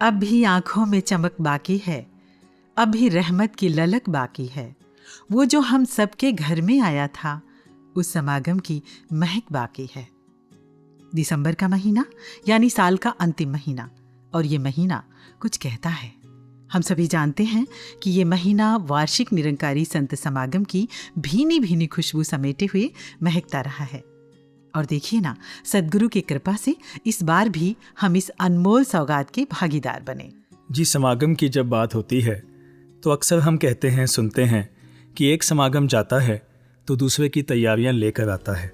अब भी आंखों में चमक बाकी है, अब भी रहमत की ललक बाकी है। वो जो हम सबके घर में आया था, उस समागम की महक बाकी है। दिसंबर का महीना यानी साल का अंतिम महीना, और ये महीना कुछ कहता है। हम सभी जानते हैं कि ये महीना वार्षिक निरंकारी संत समागम की भीनी भीनी खुशबू समेटे हुए महकता रहा है। और देखिए ना, सद्गुरु की कृपा से इस बार भी हम इस अनमोल सौगात के भागीदार बने। जी, समागम की जब बात होती है तो अक्सर हम कहते हैं, सुनते हैं कि एक समागम जाता है तो दूसरे की तैयारियां लेकर आता है।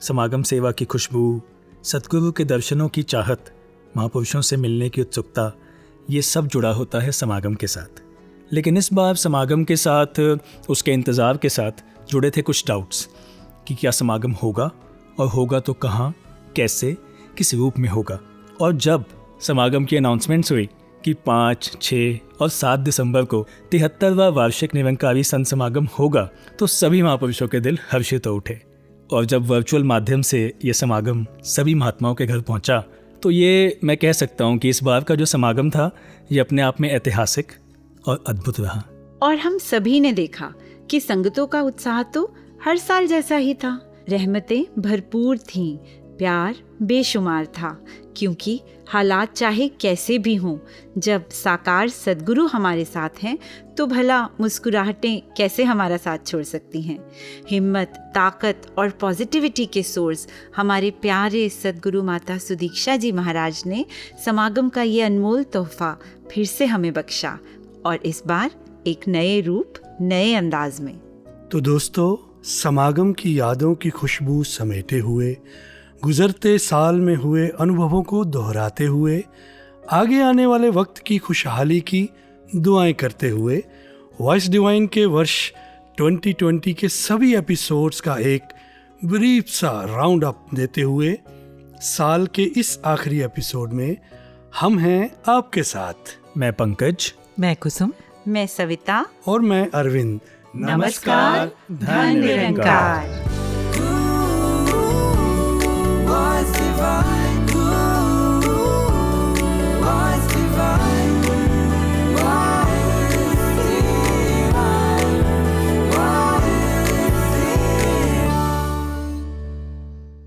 समागम सेवा की खुशबू, सद्गुरु के दर्शनों की चाहत, महापुरुषों से मिलने की उत्सुकता, ये सब जुड़ा होता है समागम के साथ। लेकिन इस बार समागम के साथ, उसके इंतज़ार के साथ जुड़े थे कुछ डाउट्स कि क्या समागम होगा, और होगा तो कहाँ, कैसे, किस रूप में होगा। और जब समागम की अनाउंसमेंट्स हुई कि 5, 6 और 7 दिसंबर को 73वां वार्षिक निरंकारी संत समागम होगा, तो सभी महापुरुषों के दिल हर्षित हो उठे। और जब वर्चुअल माध्यम से ये समागम सभी महात्माओं के घर पहुंचा, तो ये मैं कह सकता हूँ कि इस बार का जो समागम था, ये अपने आप में ऐतिहासिक और अद्भुत रहा। और हम सभी ने देखा कि संगतों का उत्साह तो हर साल जैसा ही था। रहमतें भरपूर थीं, प्यार बेशुमार था, क्योंकि हालात चाहे कैसे भी हों, जब साकार सद्गुरु हमारे साथ हैं तो भला मुस्कुराहटें कैसे हमारा साथ छोड़ सकती हैं। हिम्मत, ताकत और पॉजिटिविटी के सोर्स हमारे प्यारे सद्गुरु माता सुदीक्षा जी महाराज ने समागम का ये अनमोल तोहफा फिर से हमें बख्शा, और इस बार एक नए रूप, नए अंदाज में। तो दोस्तों, समागम की यादों की खुशबू समेटे हुए, गुजरते साल में हुए अनुभवों को दोहराते हुए, आगे आने वाले वक्त की खुशहाली की दुआएं करते हुए, वॉइस डिवाइन के वर्ष 2020 के सभी एपिसोड्स का एक ब्रीफ सा राउंड अप देते हुए, साल के इस आखिरी एपिसोड में हम हैं आपके साथ। मैं पंकज, मैं कुसुम, मैं सविता और मैं अरविंद। नमस्कार, धन निरंकार।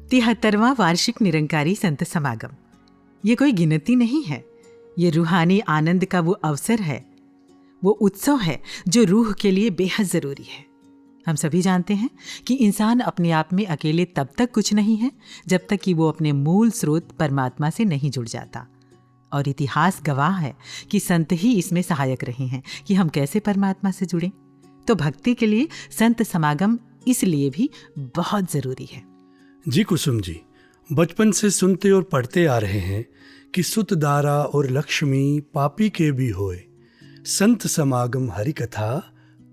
तिहत्तरवां वार्षिक निरंकारी संत समागम, ये कोई गिनती नहीं है। ये रूहानी आनंद का वो अवसर है, वो उत्सव है जो रूह के लिए बेहद ज़रूरी है। हम सभी जानते हैं कि इंसान अपने आप में अकेले तब तक कुछ नहीं है जब तक कि वो अपने मूल स्रोत परमात्मा से नहीं जुड़ जाता। और इतिहास गवाह है कि संत ही इसमें सहायक रहे हैं कि हम कैसे परमात्मा से जुड़ें। तो भक्ति के लिए संत समागम इसलिए भी बहुत ज़रूरी है। जी कुसुम जी, बचपन से सुनते और पढ़ते आ रहे हैं कि सुत दारा और लक्ष्मी पापी के भी होए, संत समागम हरि कथा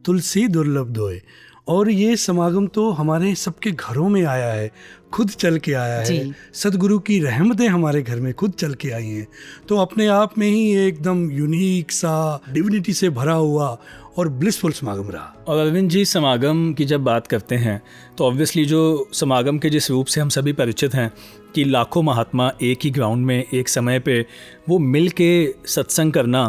तुलसी दुर्लभ दोए। और ये समागम तो हमारे सबके घरों में आया है, खुद चल के आया है। सदगुरु की रहमतें हमारे घर में खुद चल के आई हैं। तो अपने आप में ही एकदम यूनिक सा, डिविनिटी से भरा हुआ और ब्लिसफुल समागम रहा। और अरविंद जी, समागम की जब बात करते हैं तो ऑब्वियसली जो समागम के जिस रूप से हम सभी परिचित हैं कि लाखों महात्मा एक ही ग्राउंड में एक समय पे वो मिल के सत्संग करना,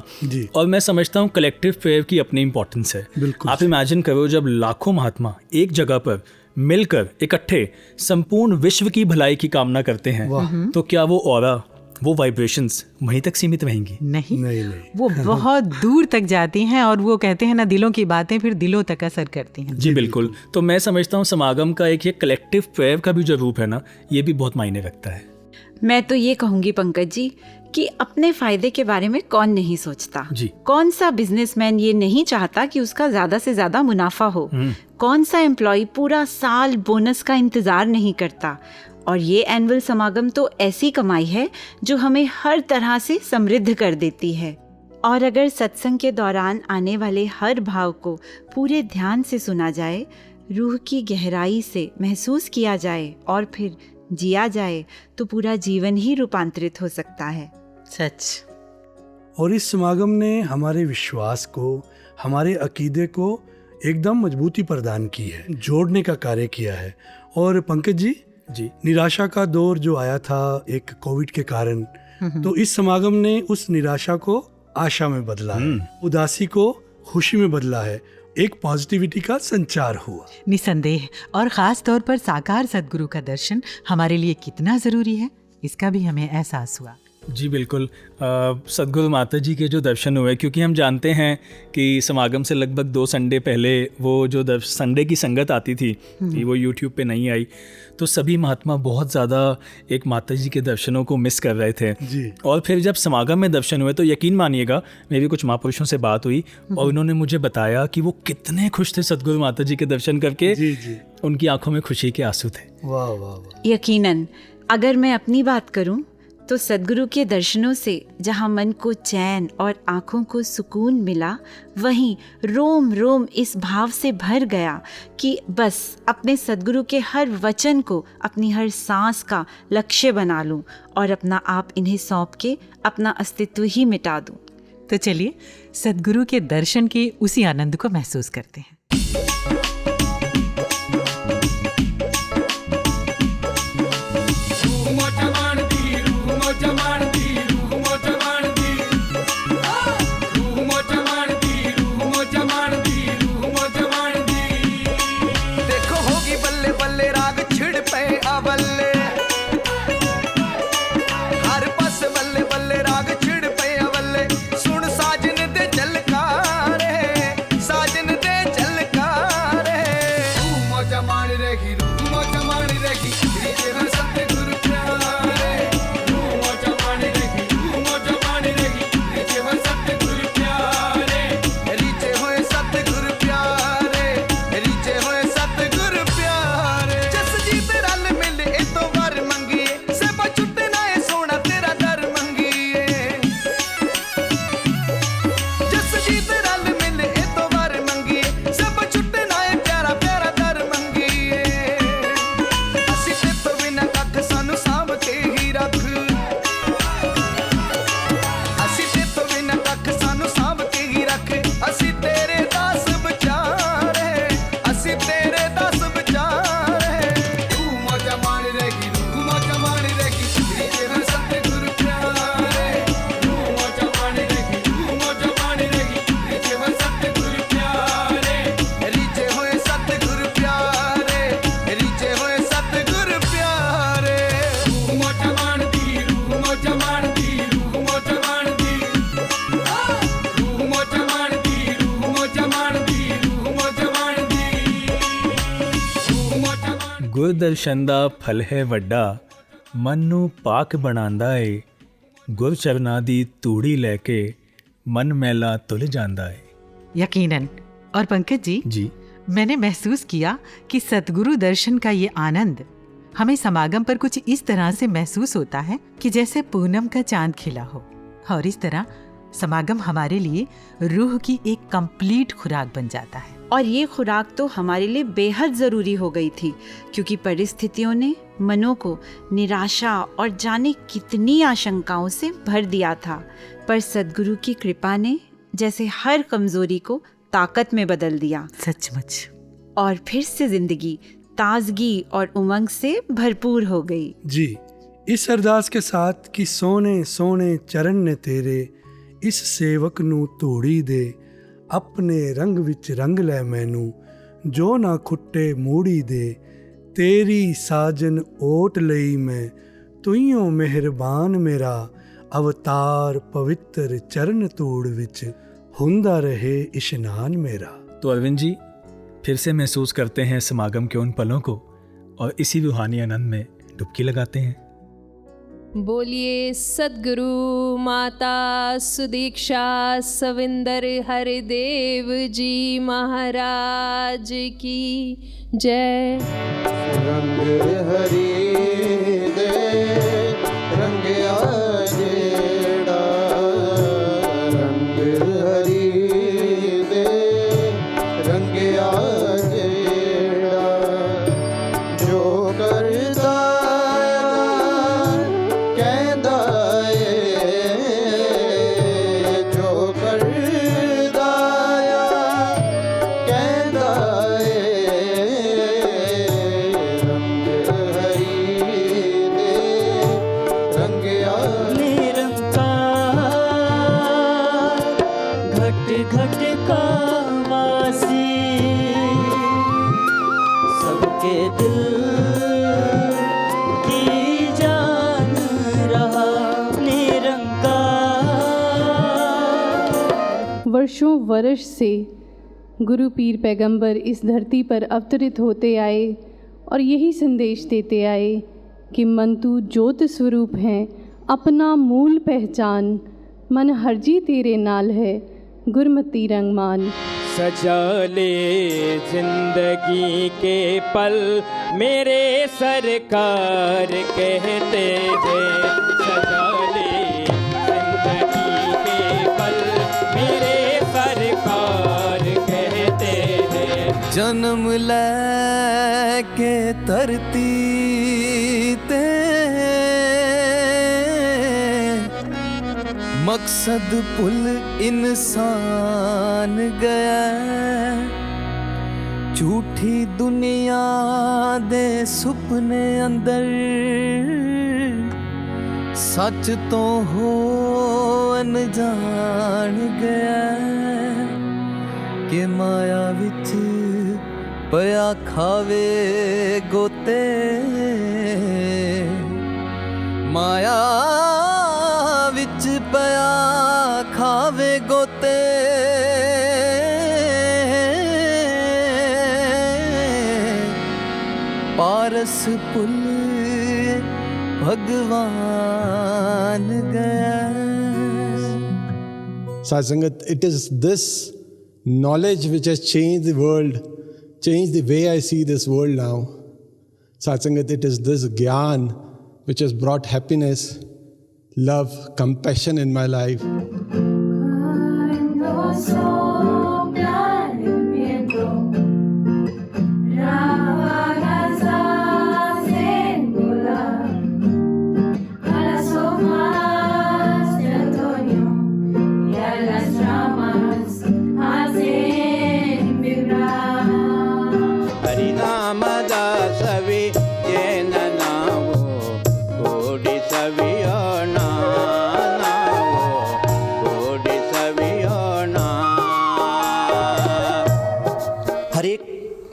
और मैं समझता हूँ कलेक्टिव प्रेयर की अपनी इंपॉर्टेंस है। बिल्कुल। आप इमेजिन करो, जब लाखों महात्मा एक जगह पर मिलकर इकट्ठे संपूर्ण विश्व की भलाई की कामना करते हैं, तो क्या वो ऑरा, वो वाइब्रेशंस वहीं तक सीमित रहेंगी? नहीं। वो बहुत दूर तक जाती हैं, और वो कहते हैं ना, दिलों की बातें फिर दिलों तक असर करती हैं। जी बिल्कुल। तो मैं समझता हूँ समागम का एक ये कलेक्टिव प्रेयर का भी जो रूप है ना, ये भी बहुत मायने रखता है। मैं तो ये कहूंगी पंकज जी कि अपने फायदे के बारे में कौन नहीं सोचता जी। कौन सा बिजनेसमैन ये नहीं चाहता कि उसका ज्यादा से ज्यादा मुनाफा हो? कौन सा एम्प्लॉय पूरा साल बोनस का इंतजार नहीं करता? और ये एनुअल समागम तो ऐसी कमाई है जो हमें हर तरह से समृद्ध कर देती है। और अगर सत्संग के दौरान आने वाले हर भाव को पूरे ध्यान से सुना जाए, रूह की गहराई से महसूस किया जाए और फिर जिया जाए, तो पूरा जीवन ही रूपांतरित हो सकता है। सच। और इस समागम ने हमारे विश्वास को, हमारे अकीदे को एकदम मजबूती प्रदान की है, जोड़ने का कार्य किया है। और पंकज जी, निराशा का दौर जो आया था एक कोविड के कारण, तो इस समागम ने उस निराशा को आशा में बदला है, उदासी को खुशी में बदला है, एक पॉजिटिविटी का संचार हुआ। निसंदेह, और खास तौर पर साकार सद्गुरु का दर्शन हमारे लिए कितना जरूरी है, इसका भी हमें एहसास हुआ। जी बिल्कुल। सद्गुरु माता जी के जो दर्शन हुए, क्योंकि हम जानते हैं कि समागम से लगभग 2 संडे पहले वो जो संडे की संगत आती थी कि वो यूट्यूब पे नहीं आई, तो सभी महात्मा बहुत ज़्यादा एक माता जी के दर्शनों को मिस कर रहे थे जी। और फिर जब समागम में दर्शन हुए तो यकीन मानिएगा, मेरी कुछ महापुरुषों से बात हुई और उन्होंने मुझे बताया कि वो कितने खुश थे सद्गुरु माता जी के दर्शन करके। जी जी। उनकी आंखों में खुशी के आंसू थे। वाह वाह वाह। यकीनन, अगर मैं अपनी बात करूं तो सद्गुरु के दर्शनों से जहां मन को चैन और आँखों को सुकून मिला, वहीं रोम रोम इस भाव से भर गया कि बस अपने सद्गुरु के हर वचन को अपनी हर सांस का लक्ष्य बना लूं और अपना आप इन्हें सौंप के अपना अस्तित्व ही मिटा दूं। तो चलिए सद्गुरु के दर्शन के उसी आनंद को महसूस करते हैं। ਗੁਰ ਦਰਸ਼ਨ ਦਾ ਫਲ ਹੈ ਵੱਡਾ, ਮਨ ਨੂੰ ਪਾਕ ਬਣਾਉਂਦਾ ਏ, ਗੁਰ ਚਰਨਾਂ ਦੀ ਧੂੜੀ ਲੈ ਕੇ मन मैला तुल जांदा है। यकीनन। और पंकज जी, मैंने महसूस किया कि सतगुरु दर्शन का ये आनंद हमें समागम पर कुछ इस तरह से महसूस होता है कि जैसे पूनम का चांद खिला हो, और इस तरह समागम हमारे लिए रूह की एक कंप्लीट खुराक बन जाता है। और ये खुराक तो हमारे लिए बेहद ज़रूरी हो गई थी, क्योंकि परिस्थितियों ने मनों को निराशा और जाने कितनी आशंकाओं से भर दिया था। पर सद्गुरु की कृपा ने जैसे हर कमजोरी को ताकत में बदल दिया। सचमुच। और फिर से जिंदगी ताजगी और उमंग से भरपूर हो गई। जी, इस अरदास के साथ कि सोने सोने चरण ने तेरे, इस सेवक नू तोड़ी दे, अपने रंग विच रंग लै मैनू, जो ना खुट्टे मूड़ी दे, तेरी साजन ओट लई मैं, तुइयों मेहरबान मेरा, अवतार पवित्र चरण तूड़ विच, हुंदा रहे इशनान मेरा। तो अरविंद जी, फिर से महसूस करते हैं समागम के उन पलों को और इसी रूहानी आनंद में डुबकी लगाते हैं। बोलिए सद्गुरु माता सुदीक्षा सविंदर हरिदेव जी महाराज की जय। रंग हरि दे रंग आजेड़ा, रंग हरि दे रंग आजेड़ा, जो करदा वर्षों वर्ष से गुरु पीर पैगंबर इस धरती पर अवतरित होते आए और यही संदेश देते आए कि मन तू ज्योत स्वरूप है, अपना मूल पहचान, मन हरजी तेरे नाल है, गुरमती रंगमान। सजा ले जिंदगी के पल मेरे सरकार कहते हैं, सजा ले जिंदगी के पल मेरे सरकार कहते हैं। जन्म लेके धरती ते मकसद पुल इंसान गया, झूठी दुनिया दे सुपने अंदर सच तो हो अनजान गया, कि माया विच पया खावे गोते, माया विच पया खावे गोते, पारस पुल भगवान गया। Satsangat, it is this knowledge which has changed the world, changed the way I see this world now. Satsangat, it is this Gyan which has brought happiness, love, compassion in my life.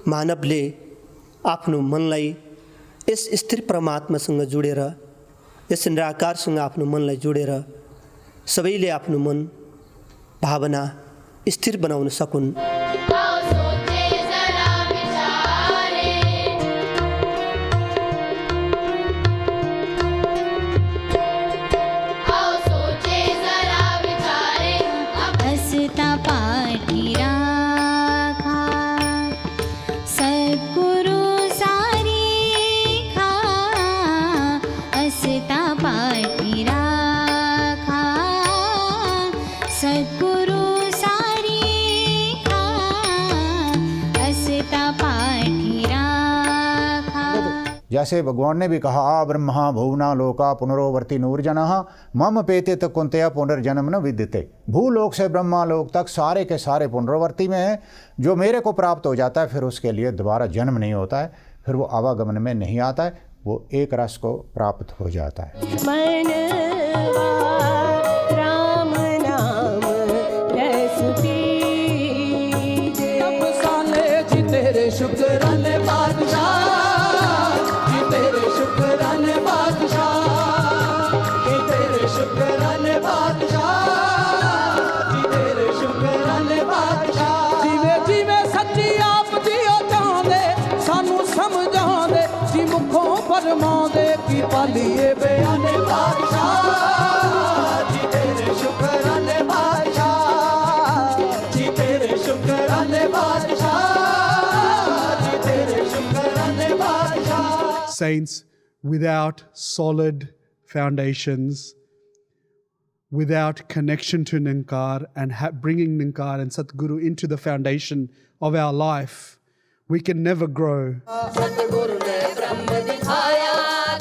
मानवले आफ्नो मनलाई yes स्थिर परमात्मासँग जोडेर, yes निराकारसँग आफ्नो मनलाई जोडेर सबैले आफ्नो मन भावना स्थिर बनाउन सकुन्। जैसे भगवान ने भी कहा, आ ब्रह्मा भुवना लोका पुनरोवर्ती नूर्जनः मम पेते तक कुंतया पुनर्जन्म न विद्यते। भूलोक से ब्रह्मा लोक तक सारे के सारे पुनरावर्ती में हैं। जो मेरे को प्राप्त हो जाता है फिर उसके लिए दोबारा जन्म नहीं होता है, फिर वो आवागमन में नहीं आता है, वो एक रस को प्राप्त हो जाता है। की पालिए बयाने बादशाह जी, तेरे शुक्राने बादशाह जी, तेरे शुक्राने बादशाह जी, तेरे शुक्राने बादशाह। Saints, without solid foundations, without connection to Ninkar and bringing Ninkar and Satguru into the foundation of our life, we can never grow. सतगुरु ने ब्रह्म दिखाया,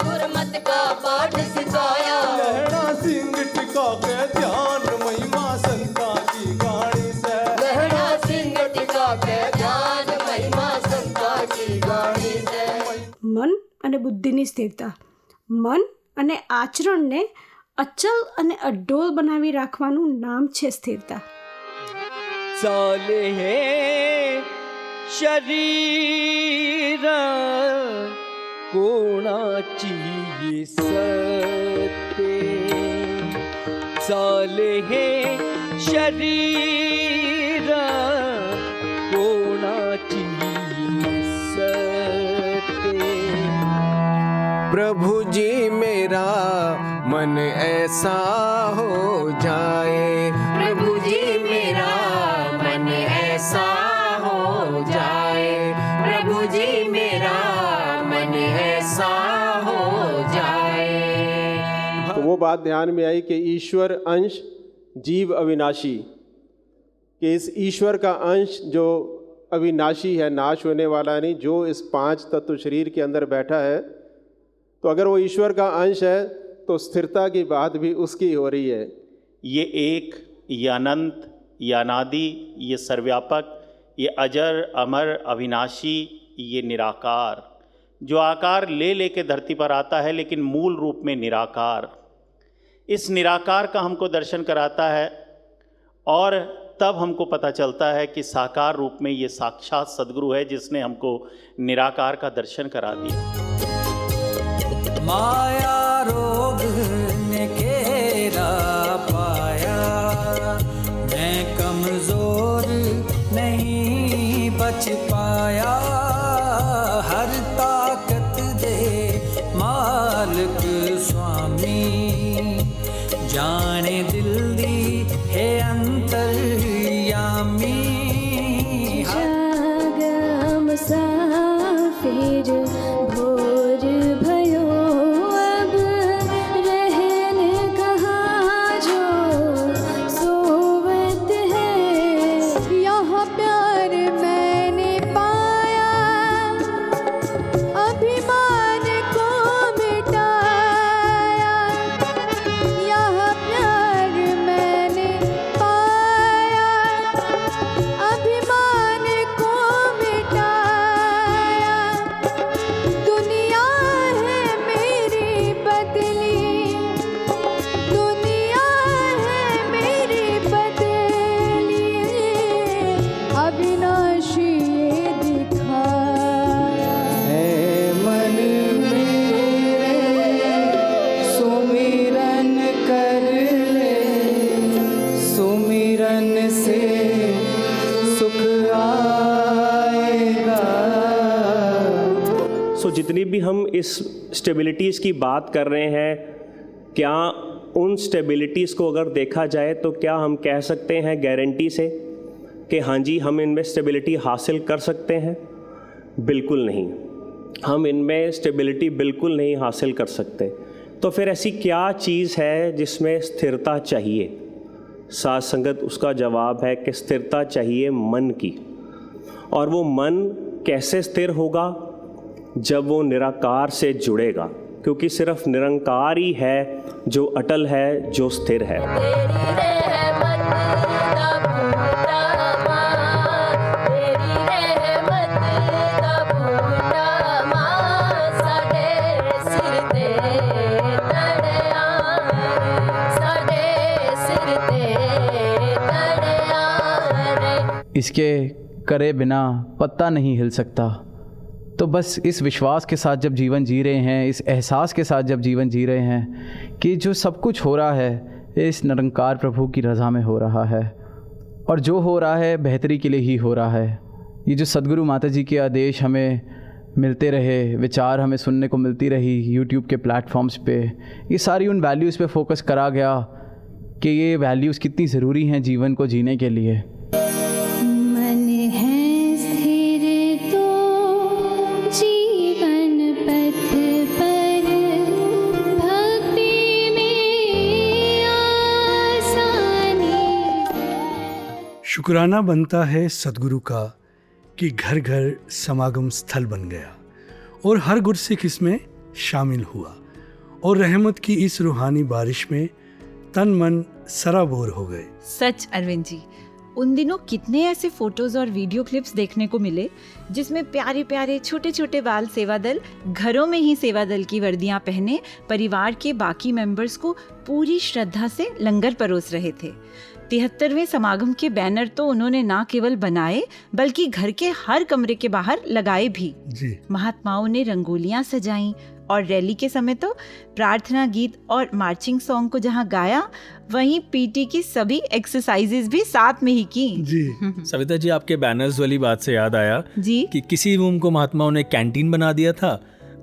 गुरमत का पाठ सिखाया, लहरा सिंह टिका के ध्यान महिमा संता की गाड़ी से, लहरा सिंह टिका के ध्यान महिमा संता की गाड़ी से। મન અને બુદ્ધિની સ્થિરતા, મન અને આચરણને અચલ અને અડોલ બનાવી રાખવાનું નામ છે સ્થિરતા। ચાલે હે शरीर कोणाची सत्ते, चाले हे शरीर कोणाची सते। प्रभु जी मेरा मन ऐसा हो जाए, प्रभु जी मेरा मन ऐसा हो जाए, प्रभु जी मेरा मन ऐसा हो जाए। तो वो बात ध्यान में आई कि ईश्वर अंश जीव अविनाशी, कि इस ईश्वर का अंश जो अविनाशी है, नाश होने वाला नहीं, जो इस 5 तत्व शरीर के अंदर बैठा है, तो अगर वो ईश्वर का अंश है तो स्थिरता की बात भी उसकी हो रही है। ये एक, ये अनंत, ये अनादि, ये सर्वव्यापक, ये अजर अमर अविनाशी, ये निराकार, जो आकार ले लेके धरती पर आता है लेकिन मूल रूप में निराकार। इस निराकार का हमको दर्शन कराता है और तब हमको पता चलता है कि साकार रूप में ये साक्षात सद्गुरु है जिसने हमको निराकार का दर्शन करा दिया। माया रोग ने घेरा पाया, मैं कमजोर नहीं बच पाया, हर ताकत दे मालिक स्वामी, जाने दिल दी है अंतर्यामी। जागा मुसाफिर भोर भयो, अब रहन कहाँ जो सोवत है, यहाँ प्यार मैंने पाया, अभिमान को मिटाया, यहाँ प्यार मैंने पाया, अभिमान को मिटाया, दुनिया है मेरी बदली, दुनिया है मेरी बदली, अविनाशी ये दिखाया। है मन मेरे सुमिरन कर ले, सुमिरन से सुख आएगा। सो जितनी भी हम इस स्टेबिलिटीज़ की बात कर रहे हैं, क्या उन स्टेबिलिटीज़ को अगर देखा जाए तो क्या हम कह सकते हैं गारंटी से कि हाँ जी हम इनमें स्टेबिलिटी हासिल कर सकते हैं? बिल्कुल नहीं, हम इनमें स्टेबिलिटी बिल्कुल नहीं हासिल कर सकते। तो फिर ऐसी क्या चीज़ है जिसमें स्थिरता चाहिए? साथ संगत उसका जवाब है कि स्थिरता चाहिए मन की। और वो मन कैसे स्थिर होगा? जब वो निराकार से जुड़ेगा, क्योंकि सिर्फ निरंकार ही है जो अटल है, जो स्थिर है। इसके करे बिना पत्ता नहीं हिल सकता। तो बस इस विश्वास के साथ जब जीवन जी रहे हैं, इस एहसास के साथ जब जीवन जी रहे हैं कि जो सब कुछ हो रहा है इस निरंकार प्रभु की रज़ा में हो रहा है, और जो हो रहा है बेहतरी के लिए ही हो रहा है। ये जो सदगुरु माता जी के आदेश हमें मिलते रहे, विचार हमें सुनने को मिलती रही यूट्यूब के प्लेटफॉर्म्स पे, ये सारी उन वैल्यूज़ पे फोकस करा गया कि ये वैल्यूज़ कितनी ज़रूरी हैं जीवन को जीने के लिए। मन है स्थिर तो जीवन पथ पर भक्ति में आसानी। शुक्राना बनता है सदगुरु का कि घर घर समागम स्थल बन गया और हर गुरसिख इसमें शामिल हुआ और रहमत की इस रूहानी बारिश में तन मन सराबोर हो गए। सच अरविंद जी, उन दिनों कितने ऐसे फोटोज और वीडियो क्लिप्स देखने को मिले जिसमें प्यारे प्यारे छोटे छोटे बाल सेवा दल घरों में ही सेवा दल की वर्दियां पहने परिवार के बाकी मेंबर्स को पूरी श्रद्धा से लंगर परोस रहे थे। 73वें समागम के बैनर तो उन्होंने ना केवल बनाए बल्कि घर के हर कमरे के बाहर लगाए भी। जी। महात्माओं ने रंगोलियां सजाईं, और रैली के समय तो प्रार्थना गीत और मार्चिंग सॉन्ग को जहाँ गाया, वहीं पीटी की सभी एक्सरसाइजेज भी साथ में ही की। जी सविता जी, आपके बैनर्स वाली बात से याद आया जी कि किसी रूम को महात्माओं ने कैंटीन बना दिया था,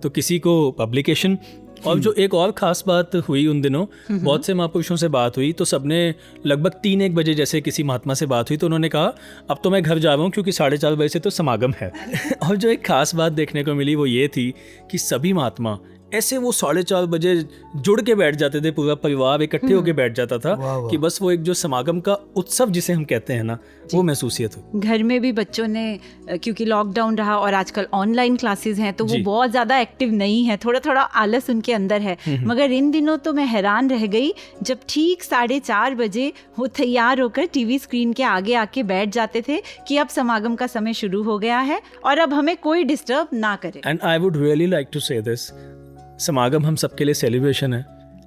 तो किसी को पब्लिकेशन। और जो एक और ख़ास बात हुई उन दिनों, बहुत से महापुरुषों से बात हुई तो सबने लगभग 3-1 बजे जैसे किसी महात्मा से बात हुई तो उन्होंने कहा अब तो मैं घर जा रहा हूँ क्योंकि 4:30 बजे से तो समागम है। और जो एक ख़ास बात देखने को मिली वो ये थी कि सभी महात्मा ऐसे वो 4:30 बजे जुड़ के बैठ जाते थे, पूरा परिवार इकट्ठे होके बैठ जाता था कि बस वो एक जो समागम का उत्सव जिसे हम कहते हैं ना, वो महसूसियत हो। घर में भी बच्चों ने, क्योंकि लॉकडाउन रहा और आजकल ऑनलाइन क्लासेस हैं, तो वो बहुत ज़्यादा एक्टिव नहीं है, थोड़ा थोड़ा आलस उनके अंदर है। मगर इन दिनों तो मैं हैरान रह गई जब ठीक 4:30 बजे वो तैयार होकर टीवी स्क्रीन के आगे आके बैठ जाते थे कि अब समागम का समय शुरू हो गया है और अब हमें कोई डिस्टर्ब ना करे। And I would really like to say this, समागम हम सबके लिए सेलिब्रेशन है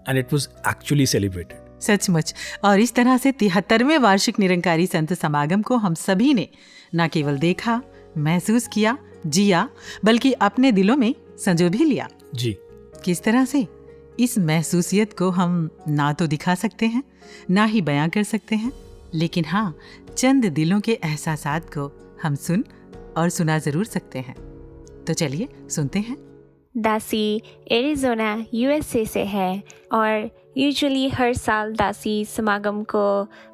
and it was actually celebrated. सचमुच। और इस तरह से 73वें वार्षिक निरंकारी संत समागम को हम सभी ने न केवल देखा, महसूस किया, जिया, बल्कि अपने दिलों में संजो भी लिया। जी। किस तरह से? इस महसूसियत को हम ना तो दिखा सकते हैं, ना ही बयां कर सकते हैं, लेकिन हाँ, चंद दिलों के एहसासात को हम सुन और सुना जरूर सकते हैं। तो चलिए सुनते हैं। दासी एरिज़ोना यूएसए से है और यूजुअली हर साल दासी समागम को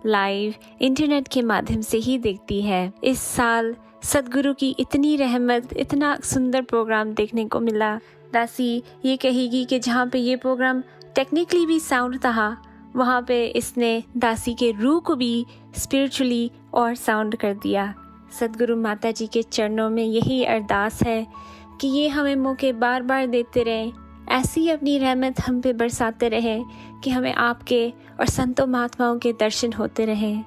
लाइव इंटरनेट के माध्यम से ही देखती है। इस साल सद्गुरु की इतनी रहमत, इतना सुंदर प्रोग्राम देखने को मिला। दासी ये कहेगी कि जहाँ पे ये प्रोग्राम टेक्निकली भी साउंड था, वहाँ पे इसने दासी के रूह को भी स्पिरिचुअली और साउंड कर दिया। सद्गुरु माता जी के चरणों में यही अरदास है कि ये हमें मौके बार बार देते रहें, ऐसी अपनी रहमत हम पे बरसाते रहें कि हमें आपके और संतों महात्माओं के दर्शन होते रहें।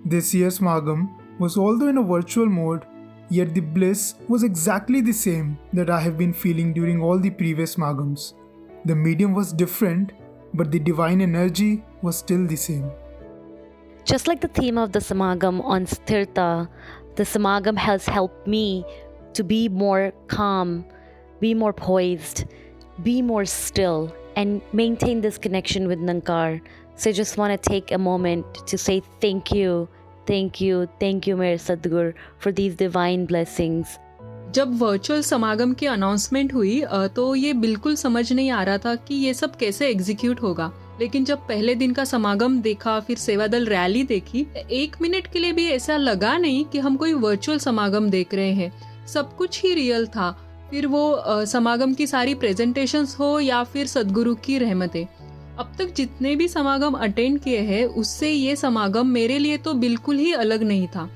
This year's Samagam was although in a virtual mode, yet the bliss was exactly the same that I have been feeling during all the previous Samagams. The medium was different, but the divine energy was still the same. Just like the theme of the Samagam on Sthirta, the Samagam has helped me to be more calm, be more poised, be more still, and maintain this connection with Nankar. So I just want to take a moment to say thank you, thank you, thank you, मेरे सद्गुरु, for these divine blessings. जब virtual समागम की announcement हुई तो ये बिल्कुल समझ नहीं आ रहा था कि ये सब कैसे एग्जीक्यूट होगा। लेकिन जब पहले दिन का समागम देखा, फिर सेवादल रैली देखी, 1 मिनट के लिए भी ऐसा लगा नहीं कि हम कोई वर्चुअल समागम देख रहे हैं। सब कुछ ही रियल था। फिर वो समागम की सारी प्रेजेंटेशंस हो या फिर सद्गुरु की रहमतें। अब तक जितने भी समागम अटेंड किए हैं उससे ये समागम मेरे लिए तो बिल्कुल ही अलग नहीं था।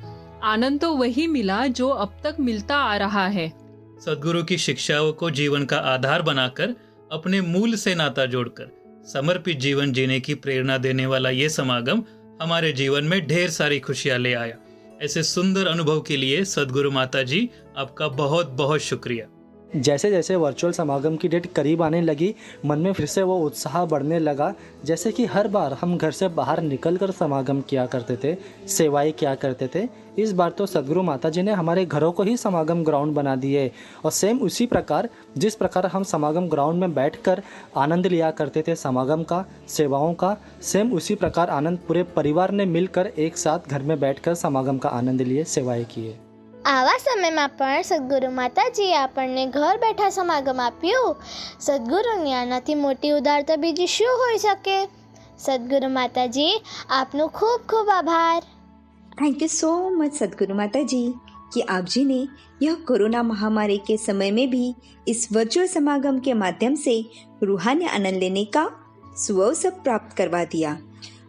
आनंद तो वही मिला जो अब तक मिलता आ रहा है। सद्गुरु की शिक्षाओं को जीवन का आधार बनाकर अपने मूल से नाता जोड़कर समर्पित जीवन जीने की प्रेरणा देने वाला ये समागम हमारे जीवन में ढेर सारी खुशियां ले आया। ऐसे सुंदर अनुभव के लिए सद्गुरु माता जी आपका बहुत बहुत शुक्रिया। जैसे जैसे वर्चुअल समागम की डेट करीब आने लगी, मन में फिर से वो उत्साह बढ़ने लगा। जैसे कि हर बार हम घर से बाहर निकलकर समागम किया करते थे, सेवाएं किया करते थे, इस बार तो सद्गुरु माता जी ने हमारे घरों को ही समागम ग्राउंड बना दिए। और सेम उसी प्रकार जिस प्रकार हम समागम ग्राउंड में बैठकर आनंद लिया करते थे समागम का, सेवाओं का, सेम उसी प्रकार आनंद पूरे परिवार ने मिलकर एक साथ घर में बैठकर समागम का आनंद लिए, सेवाएं किए। આવા સમયમાં પણ સદ્ગુરુ માતાજીએ આપણને ઘર બેઠા સમાગમ આપ્યું। સદ્ગુરુની આનાથી મોટી ઉદારતા બીજી શું હોઈ શકે। સદ્ગુરુ માતાજી આપનો ખૂબ ખૂબ આભાર। Thank you so much Satguru Mata जी कि आप जी ने यह कोरोना महामारी के समय में भी इस वर्चुअल समागम के माध्यम से रूहानी आनंद लेने का सुअवसर प्राप्त करवा दिया।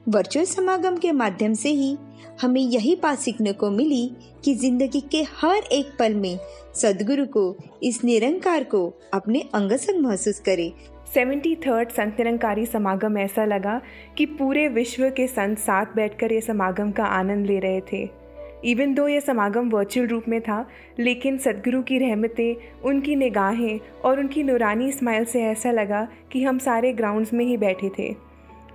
वर्चुअल समागम के माध्यम से ही हमें यही बात सीखने को मिली कि जिंदगी के हर एक पल में सद्गुरु को, इस निरंकार को अपने अंग संग महसूस करें। 73rd संत निरंकारी समागम ऐसा लगा कि पूरे विश्व के संत साथ बैठकर ये समागम का आनंद ले रहे थे। इवन दो ये समागम वर्चुअल रूप में था, लेकिन सद्गुरु की रहमतें, उनकी निगाहें और उनकी नूरानी स्माइल से ऐसा लगा कि हम सारे ग्राउंड्स में ही बैठे थे।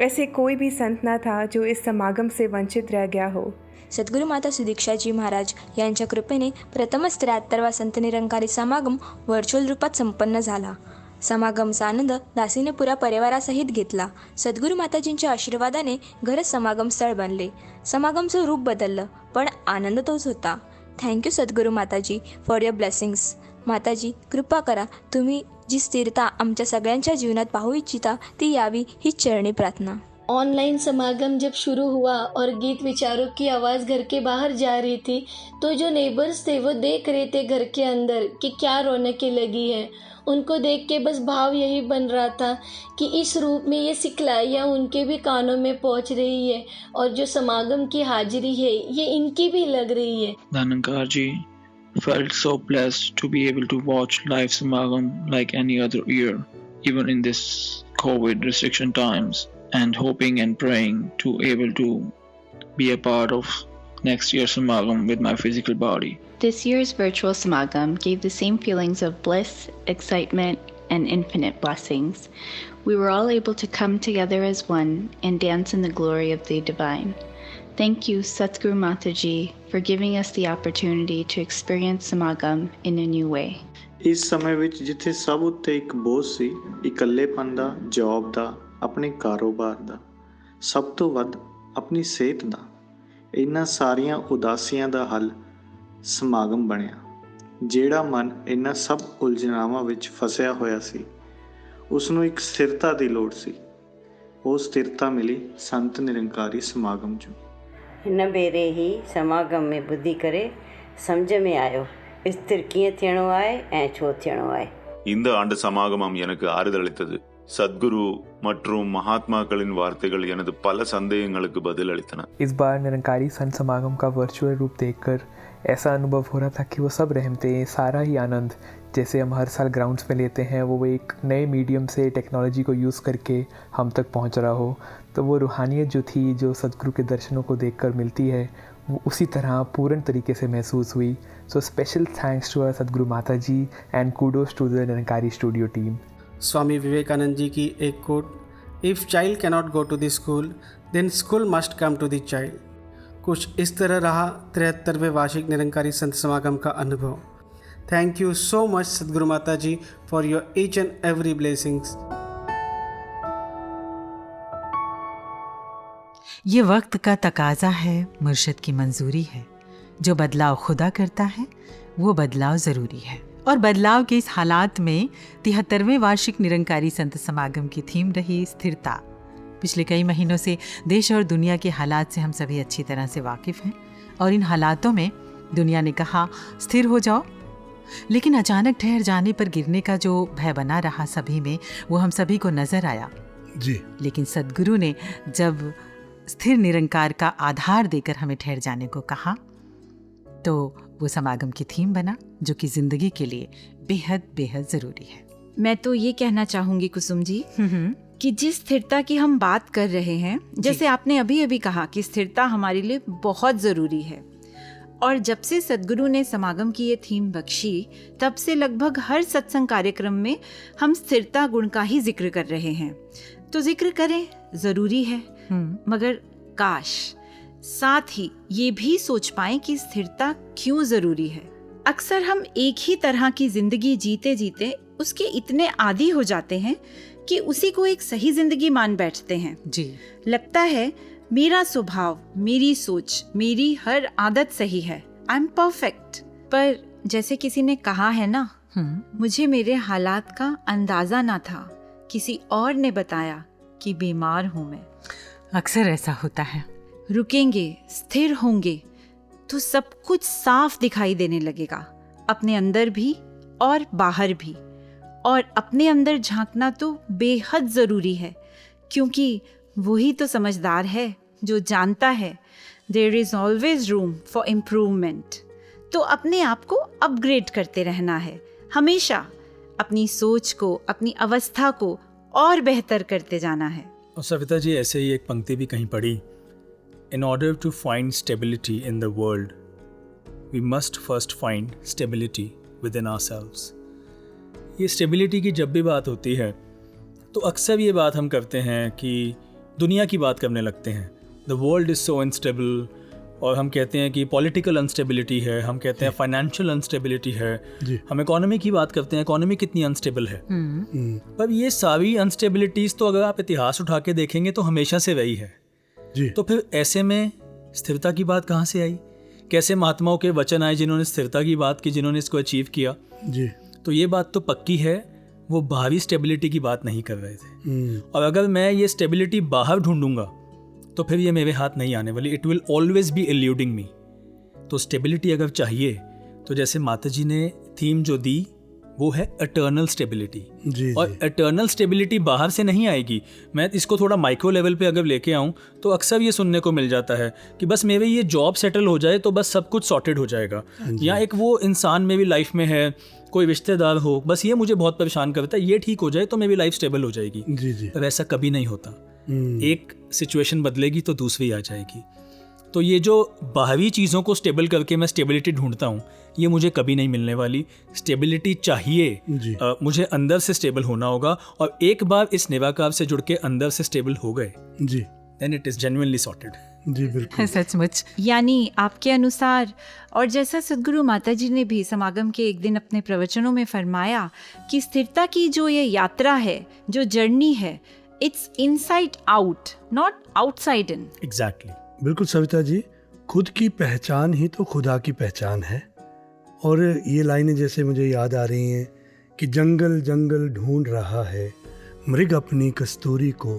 ऐसे कोई भी संत ना था जो इस समागम से वंचित रह गया हो। सद्गुरू माता सुदीक्षाजी महाराज यांच्या कृपेने प्रथमच 73वा संत निरंकारी समागम व्हर्च्युअल रूपात संपन्न झाला। समागमचा आनंद दासीने पुऱ्या परिवारासहित घेतला. सद्गुरू माताजींच्या आशीर्वादाने घरच समागम स्थळ बनले. समागमचं रूप बदललं, पण आनंद तोच होता. थँक्यू सद्गुरू माताजी फॉर युअर ब्लेसिंग्स. माताजी कृपा करा, तुम्ही जी स्थिरता आमच्या सगळ्यांच्या जीवनात पाहू इच्छिता ती यावी ही चरणी प्रार्थना. ऑनलाइन समागम जब शुरू हुआ और गीत विचारों की आवाज़ घर के बाहर जा रही थी, तो जो नेबर्स थे वो देख रहे थे घर के अंदर कि क्या रौनकें लगी है. उनको देख के बस भाव यही बन रहा था कि इस रूप में ये सिखलाइयाँ उनके भी कानों में पहुंच रही है और जो समागम की हाजिरी है ये इनकी भी लग रही है. Dhanankar ji felt so blessed to be able to watch live Samagam like any other year, even in this COVID restriction times, and hoping and praying to able to be a part of next year's Samagam with my physical body. This year's virtual Samagam gave the same feelings of bliss, excitement, and infinite blessings. We were all able to come together as one and dance in the glory of the divine. Thank you, Satguru Mataji, for giving us the opportunity to experience Samagam in a new way. ਇਸ ਸਮੇਂ ਵਿੱਚ ਜਿੱਥੇ ਸਭ ਉੱਤੇ ਇੱਕ ਬੋਝ ਸੀ, ਇਕੱਲੇਪਨ ਦਾ, job ਦਾ, ਆਪਣੇ ਕਾਰੋਬਾਰ ਦਾ, ਸਭ ਤੋਂ ਵੱਧ ਆਪਣੀ ਸਿਹਤ ਦਾ, ਇਹਨਾਂ ਸਾਰੀਆਂ ਉਦਾਸੀਆਂ ਦਾ ਹੱਲ ਸਮਾਗਮ ਬਣਿਆ. ਜਿਹੜਾ ਮਨ ਇਹਨਾਂ ਸਭ ਉਲਝਣਾਵਾਂ ਵਿੱਚ ਫਸਿਆ ਹੋਇਆ ਸੀ, ਉਸ ਨੂੰ ਇੱਕ ਸਥਿਰਤਾ ਦੀ ਲੋੜ ਸੀ. ਉਹ ਸਥਿਰਤਾ ਮਿਲੀ ਸੰਤ ਨਿਰੰਕਾਰੀ ਸਮਾਗਮ 'ਚੋਂ. हिन भेरे ई समागम में ॿुधी करे सम्झ में आयो स्थिर कीअं थियणो आहे ऐं छो थियणो आहे. இந்த ஆண்டு சமாகமம் எனக்கு ஆறுதளித்தது. சத்குரு மற்றும் மகாத்மாக்களின் வார்த்தைகள் எனது பல சந்தேகங்களுக்கு பதில் அளித்தன. इस बार निरंकारी संत समागम का वर्चुअल रूप देखकर ऐसा अनुभव हो रहा था कि वो सब रहमते सारा ही आनंद जैसे हम हर साल ग्राउंड्स में लेते हैं वो एक नए मीडियम से टेक्नोलॉजी को यूज़ करके हम तक पहुंच रहा हो. तो वो रूहानियत जो थी, जो सद्गुरु के दर्शनों को देखकर मिलती है, वो उसी तरह पूर्ण तरीके से महसूस हुई. So special thanks to our Satguru Mata ji and kudos to the Nirankari studio team. Swami Vivekananda ji की एक quote, if child cannot go to the school then school must come to the child. कुछ इस तरह रहा 73वें वार्षिक निरंकारी संत समागम का अनुभव. Thank you so much Satguru Mata ji for your each and every blessings. ये वक्त का तकाजा है, मुर्शिद की मंजूरी है. जो बदलाव खुदा करता है वो बदलाव ज़रूरी है. और बदलाव के इस हालात में 73वें वार्षिक निरंकारी संत समागम की थीम रही स्थिरता. पिछले कई महीनों से देश और दुनिया के हालात से हम सभी अच्छी तरह से वाकिफ़ हैं और इन हालातों में दुनिया ने कहा स्थिर हो जाओ, लेकिन अचानक ठहर जाने पर गिरने का जो भय बना रहा सभी में, वो हम सभी को नज़र आया जी. लेकिन सद्गुरु ने जब स्थिर निरंकार का आधार देकर हमें ठहर जाने को कहा तो वो समागम की थीम बना, जो कि ज़िंदगी के लिए बेहद बेहद ज़रूरी है. मैं तो ये कहना चाहूँगी कुसुम जी कि जिस स्थिरता की हम बात कर रहे हैं, जैसे आपने अभी अभी कहा कि स्थिरता हमारे लिए बहुत ज़रूरी है, और जब से सद्गुरु ने समागम की ये थीम बख्शी तब से लगभग हर सत्संग कार्यक्रम में हम स्थिरता गुण का ही जिक्र कर रहे हैं. तो जिक्र करें ज़रूरी है, मगर काश साथ ही ये भी सोच पाएं कि स्थिरता क्यों ज़रूरी है. अक्सर हम एक ही तरह की ज़िंदगी जीते जीते उसके इतने आदी हो जाते हैं कि उसी को एक सही ज़िंदगी मान बैठते हैं. जी. लगता है मेरा स्वभाव, मेरी सोच, मेरी हर आदत सही है, आई एम परफेक्ट. पर जैसे किसी ने कहा है ना, मुझे मेरे हालात का अंदाज़ा ना था, किसी और ने बताया कि बीमार हूँ मैं. अक्सर ऐसा होता है. रुकेंगे, स्थिर होंगे तो सब कुछ साफ दिखाई देने लगेगा, अपने अंदर भी और बाहर भी. और अपने अंदर झांकना तो बेहद ज़रूरी है, क्योंकि वही तो समझदार है जो जानता है there is always room for improvement. तो अपने आप को अपग्रेड करते रहना है, हमेशा अपनी सोच को, अपनी अवस्था को और बेहतर करते जाना है. और सविता जी, ऐसे ही एक पंक्ति भी कहीं पढ़ी, in order to find stability in the world we must first find stability within ourselves. ये स्टेबिलिटी की जब भी बात होती है तो अक्सर ये बात हम करते हैं कि दुनिया की बात करने लगते हैं. The world is so unstable, और हम कहते हैं कि पॉलिटिकल अनस्टेबिलिटी है, हम कहते हैं फाइनेंशियल अनस्टेबिलिटी है, हम इकोनॉमी की बात करते हैं, इकोनॉमी कितनी अनस्टेबल है। पर ये सारी अनस्टेबिलिटीज़ तो अगर आप इतिहास उठा के देखेंगे तो हमेशा से वही है जी। तो फिर ऐसे में स्थिरता की बात कहाँ से आई? कैसे महात्माओं के वचन आए जिन्होंने स्थिरता की बात की, जिन्होंने इसको अचीव किया जी। तो ये बात तो पक्की है, वो बाहरी स्टेबिलिटी की बात नहीं कर रहे थे। और अगर मैं ये स्टेबिलिटी बाहर ढूंढूंगा तो फिर ये मेरे हाथ नहीं आने वाली। इट विल ऑलवेज बी एल्यूडिंग मी। तो स्टेबिलिटी अगर चाहिए तो जैसे माता जी ने थीम जो दी वो है एटर्नल स्टेबिलिटी। और एटर्नल स्टेबिलिटी बाहर से नहीं आएगी। मैं इसको थोड़ा माइक्रो लेवल पे अगर लेके आऊँ तो अक्सर ये सुनने को मिल जाता है कि बस मेरे ये जॉब सेटल हो जाए तो बस सब कुछ सॉर्टेड हो जाएगा, या एक वो इंसान मेरी लाइफ में है, कोई रिश्तेदार हो, बस ये मुझे बहुत परेशान करता है, ये ठीक हो जाए तो मेरी लाइफ स्टेबल हो जाएगी। पर ऐसा कभी नहीं होता। एक सिचुएशन बदलेगी तो दूसरी आ जाएगी। तो ये जो बाहरी चीज़ों को स्टेबल करके मैं स्टेबिलिटी ढूंढता हूँ ये मुझे कभी नहीं मिलने वाली। स्टेबिलिटी चाहिए, मुझे अंदर से स्टेबल होना होगा। और एक बार इस निराकार से जुड़ के अंदर से स्टेबल हो गए जी, then it is genuinely sorted. जी बिल्कुल, सचमुच। यानी आपके अनुसार, और जैसा सद्गुरु माता जी ने भी समागम के एक दिन अपने प्रवचनों में फरमाया कि स्थिरता की जो ये यात्रा है, जो जर्नी है, it's inside out, not outside in. Exactly, बिल्कुल सविता जी। खुद की पहचान ही तो खुदा की पहचान है। और ये लाइनें जैसे मुझे याद आ रही हैं कि जंगल जंगल ढूंढ रहा है मृग अपनी कस्तूरी को,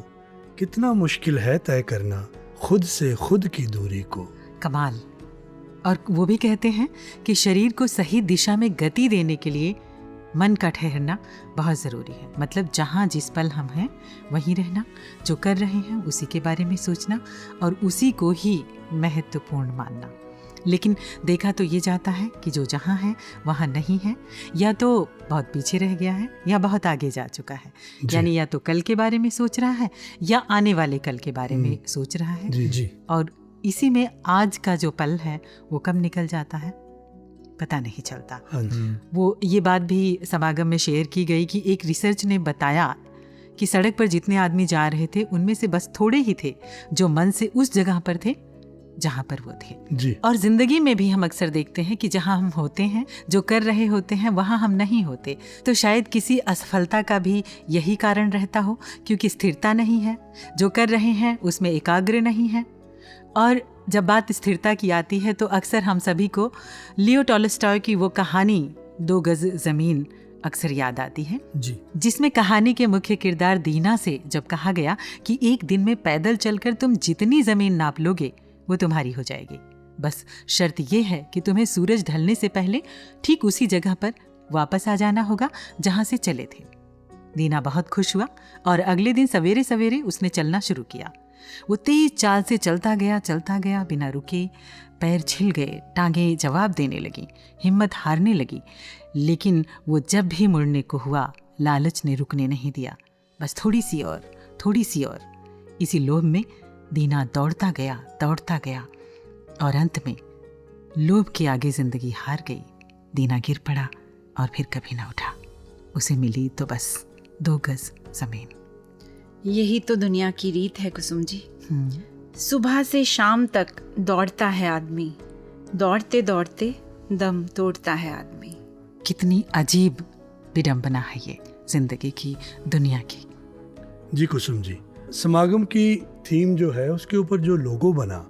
कितना मुश्किल है तय करना खुद से खुद की दूरी को। कमाल। और वो भी कहते हैं कि शरीर को सही दिशा में गति देने के लिए मन का ठहरना बहुत ज़रूरी है। मतलब जहाँ जिस पल हम हैं वहीं रहना, जो कर रहे हैं उसी के बारे में सोचना और उसी को ही महत्वपूर्ण मानना। लेकिन देखा तो ये जाता है कि जो जहाँ है वहाँ नहीं है, या तो बहुत पीछे रह गया है या बहुत आगे जा चुका है। यानी या तो कल के बारे में सोच रहा है या आने वाले कल के बारे में सोच रहा है। जी। और इसी में आज का जो पल है वो कब निकल जाता है पता नहीं चलता। वो ये बात भी समागम में शेयर की गई कि एक रिसर्च ने बताया कि सड़क पर जितने आदमी जा रहे थे उनमें से बस थोड़े ही थे जो मन से उस जगह पर थे जहाँ पर वो थे जी। और जिंदगी में भी हम अक्सर देखते हैं कि जहाँ हम होते हैं, जो कर रहे होते हैं, वहाँ हम नहीं होते। तो शायद किसी असफलता का भी यही कारण रहता हो, क्योंकि स्थिरता नहीं है, जो कर रहे हैं उसमें एकाग्र नहीं है। और जब बात स्थिरता की आती है तो अक्सर हम सभी को लियो टॉलस्टॉय की वो कहानी 2 गज ज़मीन अक्सर याद आती है जी, जिसमें कहानी के मुख्य किरदार दीना से जब कहा गया कि एक दिन में पैदल चलकर तुम जितनी ज़मीन नाप लोगे वो तुम्हारी हो जाएगी, बस शर्त ये है कि तुम्हें सूरज ढलने से पहले ठीक उसी जगह पर वापस आ जाना होगा जहाँ से चले थे। दीना बहुत खुश हुआ और अगले दिन सवेरे सवेरे उसने चलना शुरू किया। वो तेज चाल से चलता गया बिना रुके। पैर छिल गए, टांगें जवाब देने लगी, हिम्मत हारने लगी। लेकिन वो जब भी मुड़ने को हुआ लालच ने रुकने नहीं दिया, बस थोड़ी सी और। इसी लोभ में दीना दौड़ता गया और अंत में लोभ के आगे जिंदगी हार गई। दीना गिर पड़ा और फिर कभी ना उठा। उसे मिली तो बस 2 गज ज़मीन। यही तो दुनिया की रीत है कुसुम जी। सुबह से शाम तक दौड़ता है आदमी, दौड़ते दौड़ते दम तोड़ता है आदमी। कितनी अजीब विडंबना है ये जिंदगी की, दुनिया की। जी कुसुम जी, समागम की थीम जो है उसके ऊपर जो लोगो बना,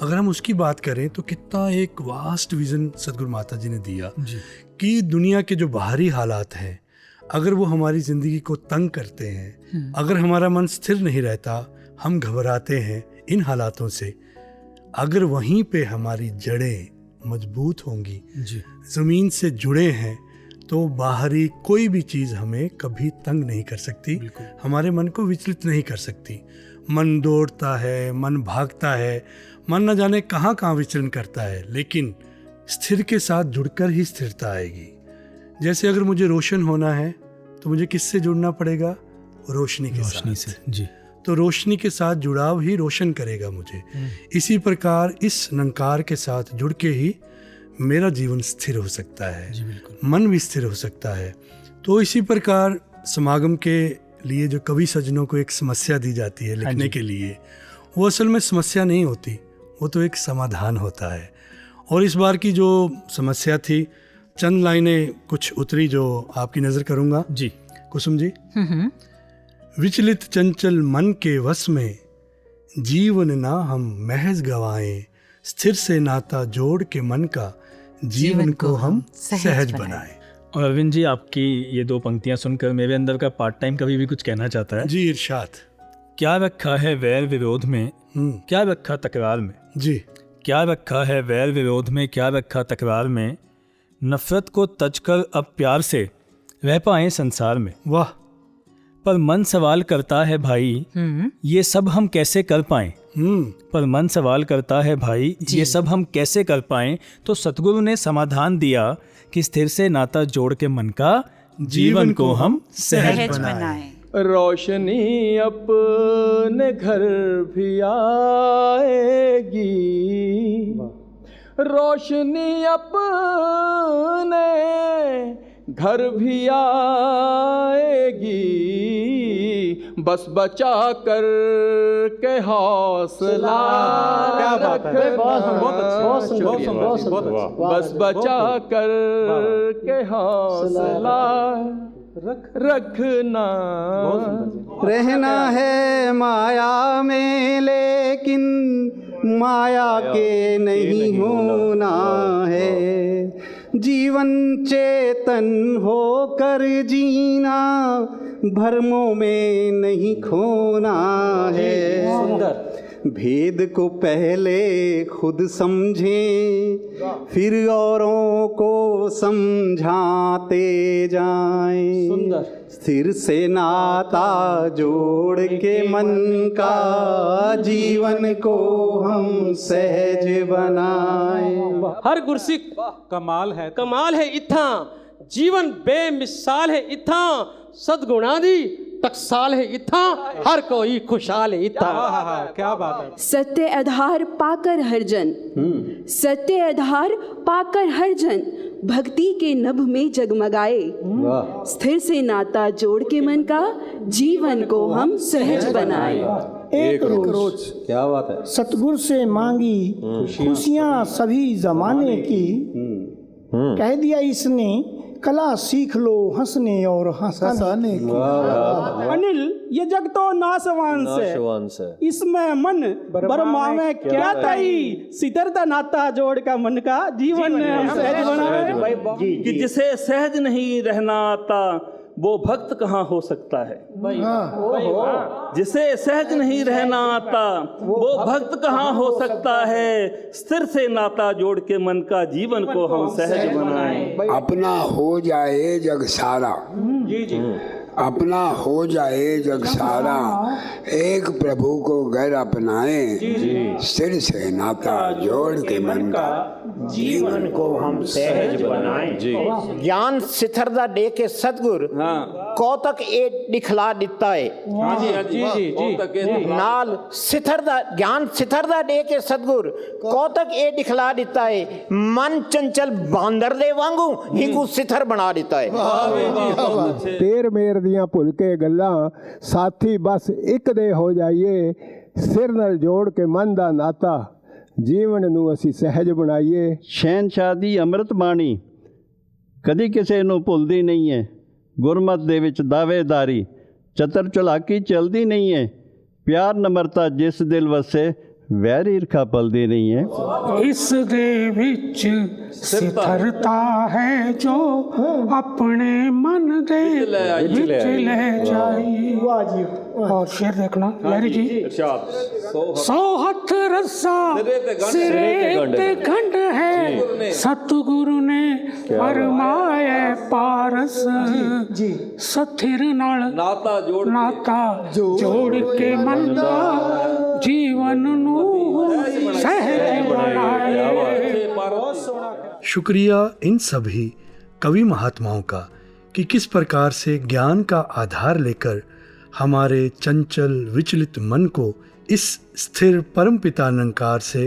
अगर हम उसकी बात करें तो कितना एक वास्ट विजन सदगुरु माता जी ने दिया जी। कि दुनिया के जो बाहरी हालात हैं अगर वो हमारी ज़िंदगी को तंग करते हैं, अगर हमारा मन स्थिर नहीं रहता, हम घबराते हैं इन हालातों से, अगर वहीं पे हमारी जड़ें मजबूत होंगी, ज़मीन से जुड़े हैं, तो बाहरी कोई भी चीज़ हमें कभी तंग नहीं कर सकती, हमारे मन को विचलित नहीं कर सकती। मन दौड़ता है, मन भागता है, मन न जाने कहाँ कहाँ विचरण करता है, लेकिन स्थिर के साथ जुड़कर ही स्थिरता आएगी। जैसे अगर मुझे रोशन होना है तो मुझे किससे जुड़ना पड़ेगा? रोशनी के साथ। जी। तो रोशनी के साथ जुड़ाव ही रोशन करेगा मुझे। इसी प्रकार इस निरंकार के साथ जुड़ के ही मेरा जीवन स्थिर हो सकता है, मन भी स्थिर हो सकता है। तो इसी प्रकार समागम के लिए जो कवि सज्जनों को एक समस्या दी जाती है लिखने के लिए, वो असल में समस्या नहीं होती, वो तो एक समाधान होता है। और इस बार की जो समस्या थी, चंद लाइनें कुछ उतरी जो आपकी नज़र करूँगा। जी कुसुम जी। विचलित चंचल मन के वश में, जीवन ना हम महज गवाएं, स्थिर से नाता जोड़ के मन का, जीवन को हम सहज बनाएं। और अरविंद जी, आपकी ये 2 पंक्तियां सुनकर मेरे अंदर का पार्ट टाइम कभी भी कुछ कहना चाहता है। जी इरशाद। क्या रखा है वैर विरोध में, क्या रखा तकरार में। जी। क्या रखा है वैर विरोध में, क्या रखा तकरार में, नफरत को तजकर अब प्यार से रह पाए संसार में। वाह। पर मन सवाल करता है भाई, ये सब हम कैसे कर पाएं। पर मन सवाल करता है भाई, ये सब हम कैसे कर पाएं। तो सतगुरु ने समाधान दिया कि स्थिर से नाता जोड़ के मन का, जीवन को हम सहज बनाएं। रोशनी अपने घर भी आएगी, रोशनी अपने घर भी आएगी, बस बचा कर के हौसला, क्या बात है, बस बचा कर के हौसला रखना। रहना है माया में लेकिन माया के नहीं होना है, जीवन चेतन होकर जीना, भ्रमों में नहीं खोना है। सुंदर। भेद को पहले खुद समझें, फिर औरों को समझाते जाएं। सुंदर। स्थिर से नाता जोड़ के मन का, जीवन को हम सहज बनाएं। हर गुरसिक कमाल है इत्थां, जीवन बेमिसाल है इत्थां, सदगुणा दी टकसाल है इत्थां, हर कोई खुशहाल है इत्थां। क्या बात है। सत्य आधार पाकर हर जन, सत्य आधार पाकर हर जन, भक्ति के नभ में जगमगाए, स्थिर से नाता जोड़ के मन का, जीवन को हम सहज बनाए। एक रोज क्या बात है, सतगुरु से मांगी खुशियाँ सभी जमाने की, कह दिया इसने कला सीख लो हंसने और हंसाने की। अनिल ये जग तो नाशवान से, इसमें मन बरमावे क्या ताई, सिदरदा नाता जोड़ का मन का, जीवन हम सहज बनाए। कि जिसे सहज नहीं रहना आता, वो भक्त कहाँ हो सकता है। जिसे सहज नहीं रहना आता, वो भक्त कहाँ हो सकता है। स्थिर से नाता जोड़ के मन का, जीवन को हम सहज बनाएं। अपना हो जाए जग सारा, अपना हो जाए जग सारा, एक प्रभु को घर अपनाएं, स्थिर से नाता जोड़ के मन का, जीवन को हम सहज बनाएं। ज्ञान सिथरदा दे के सतगुर कौतक ए दिखला दिता है। नाल सिथरदा ज्ञान सिथरदा दे के सतगुर कौतक ए दिखला दिता है, मन चंचल बांदर दे वांगू हिंगू सिथर बना दिता है। तेर मेर दियां भुल के गल्लां, साथी बस एक दे हो जाइए, सिर नाल जोड़ के मन दा नाता, जीवन ਨੂੰ ਅਸੀਂ ਸਹਿਜ ਬਣਾਈਏ। ਸ਼ਹਿਨशाह ਦੀ ਅੰਮ੍ਰਿਤ ਬਾਣੀ ਕਦੀ ਕਿਸੇ ਨੂੰ ਭੁੱਲਦੀ ਨਹੀਂ ਹੈ, ਗੁਰਮਤ ਦੇ ਵਿੱਚ ਦਾਅਵੇਦਾਰੀ ਚਤਰ ਚਲਾਕੀ ਚਲਦੀ ਨਹੀਂ ਹੈ, ਪਿਆਰ ਨਮਰਤਾ ਜਿਸ ਦਿਲ ਵਸੇ ਵੈਰ ਈਰਖਾ ਪਲਦੀ ਨਹੀਂ ਹੈ। ਇਸ ਦੇ ਵਿੱਚ ਸਿਥਰਤਾ ਹੈ ਜੋ ਆਪਣੇ ਮਨ ਦੇ ਵਿੱਚ ਲੈ ਜਾਈ। ਵਾਹ ਜੀ। और शेर देखना लहरी जी। सौ हथ रस्सा सिरे ते खंड है, सतगुरु ने फरमाया पारस, सथिर नाल नाता जोड़ के मन दा, जीवन नू सहज बनाए। शुक्रिया इन सभी कवि महात्माओं का कि किस प्रकार से ज्ञान का आधार लेकर हमारे चंचल विचलित मन को इस स्थिर परमपिता निरंकार से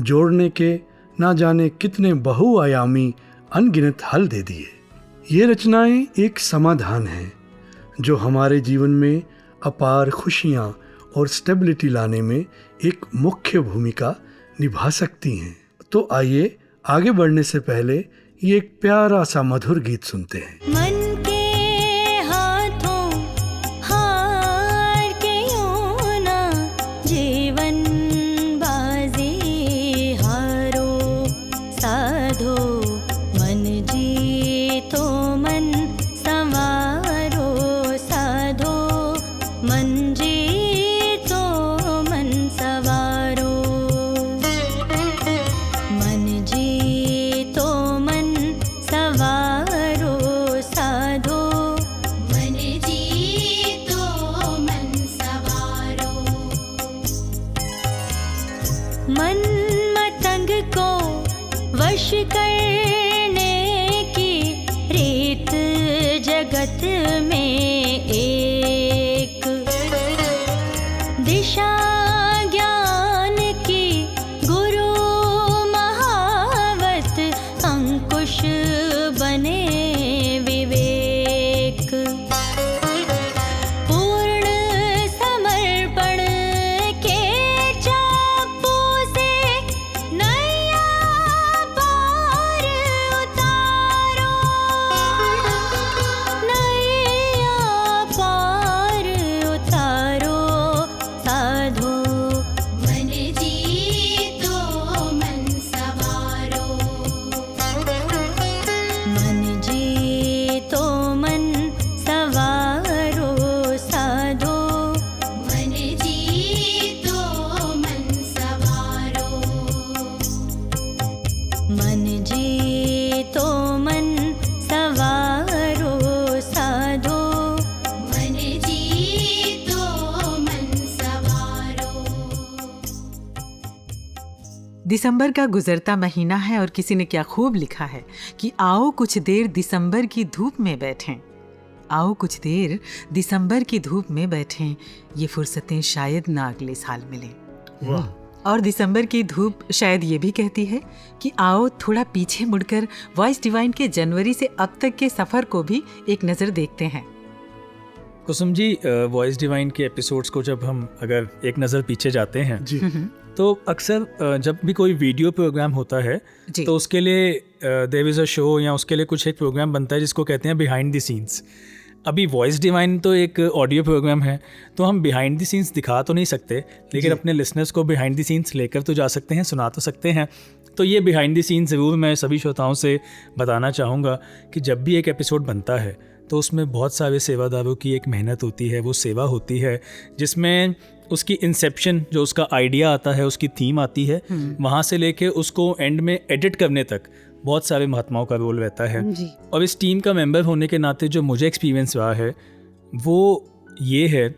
जोड़ने के ना जाने कितने बहुआयामी अनगिनत हल दे दिए। ये रचनाएं एक समाधान हैं जो हमारे जीवन में अपार खुशियाँ और स्टेबिलिटी लाने में एक मुख्य भूमिका निभा सकती हैं। तो आइए आगे बढ़ने से पहले ये एक प्यारा सा मधुर गीत सुनते हैं। मन के हाथों हार के यूं ना जीवन बाजी हारो साधो, मन जीतो मन संवारो साधो, मन जीतो मन सवारो, मन जीतो मन सवारो साधो, मन जीतो मन सवारो। मन मतंग को वश करने की रीत जगत में एक, दिशा ज्ञान की गुरु महावत अंकुश बने विवेक, पूर्ण समर्पण के चापू से नैया पार उतारो, नैया पार उतारो साधो, मन जीतो मन सवारो, मन जीतो मन सवारो साधो, मन जीतो मन सवारो, मन जीतो मन सवारो साधो, मन जीतो मन सवारो। दिसंबर का गुजरता महीना है और किसी ने क्या खूब लिखा है कि आओ कुछ देर दिसंबर की धूप में बैठें, आओ कुछ देर दिसंबर की धूप में बैठें, ये फुर्सतें शायद ना अगले साल मिलें। वाह, और दिसंबर की धूप शायद ये भी कहती है कि आओ थोड़ा पीछे मुड़कर वॉइस डिवाइन के जनवरी से अब तक के सफ़र को भी एक नज़र देखते हैं। कुसुम जी, वॉइस डिवाइन के एपिसोड्स को जब हम अगर एक नज़र पीछे जाते हैं जी, तो अक्सर जब भी कोई वीडियो प्रोग्राम होता है तो उसके लिए देयर इज़ अ शो या उसके लिए कुछ एक प्रोग्राम बनता है जिसको कहते हैं बिहाइंड द सीन्स। अभी वॉइस डिवाइन तो एक ऑडियो प्रोग्राम है, तो हम बिहाइंड द सीन्स दिखा तो नहीं सकते, लेकिन अपने लिसनर्स को बिहाइंड द सीन्स लेकर तो जा सकते हैं, सुना तो सकते हैं। तो ये बिहाइंड द सीन्स ज़रूर मैं सभी श्रोताओं से बताना चाहूँगा कि जब भी एक एपिसोड बनता है तो उसमें बहुत सारे सेवादारों की एक मेहनत होती है, वो सेवा होती है जिसमें उसकी इंसेप्शन, जो उसका आइडिया आता है, उसकी थीम आती है, वहाँ से लेके उसको एंड में एडिट करने तक बहुत सारे महात्माओं का रोल रहता है। और इस टीम का मेंबर होने के नाते जो मुझे एक्सपीरियंस रहा है वो ये है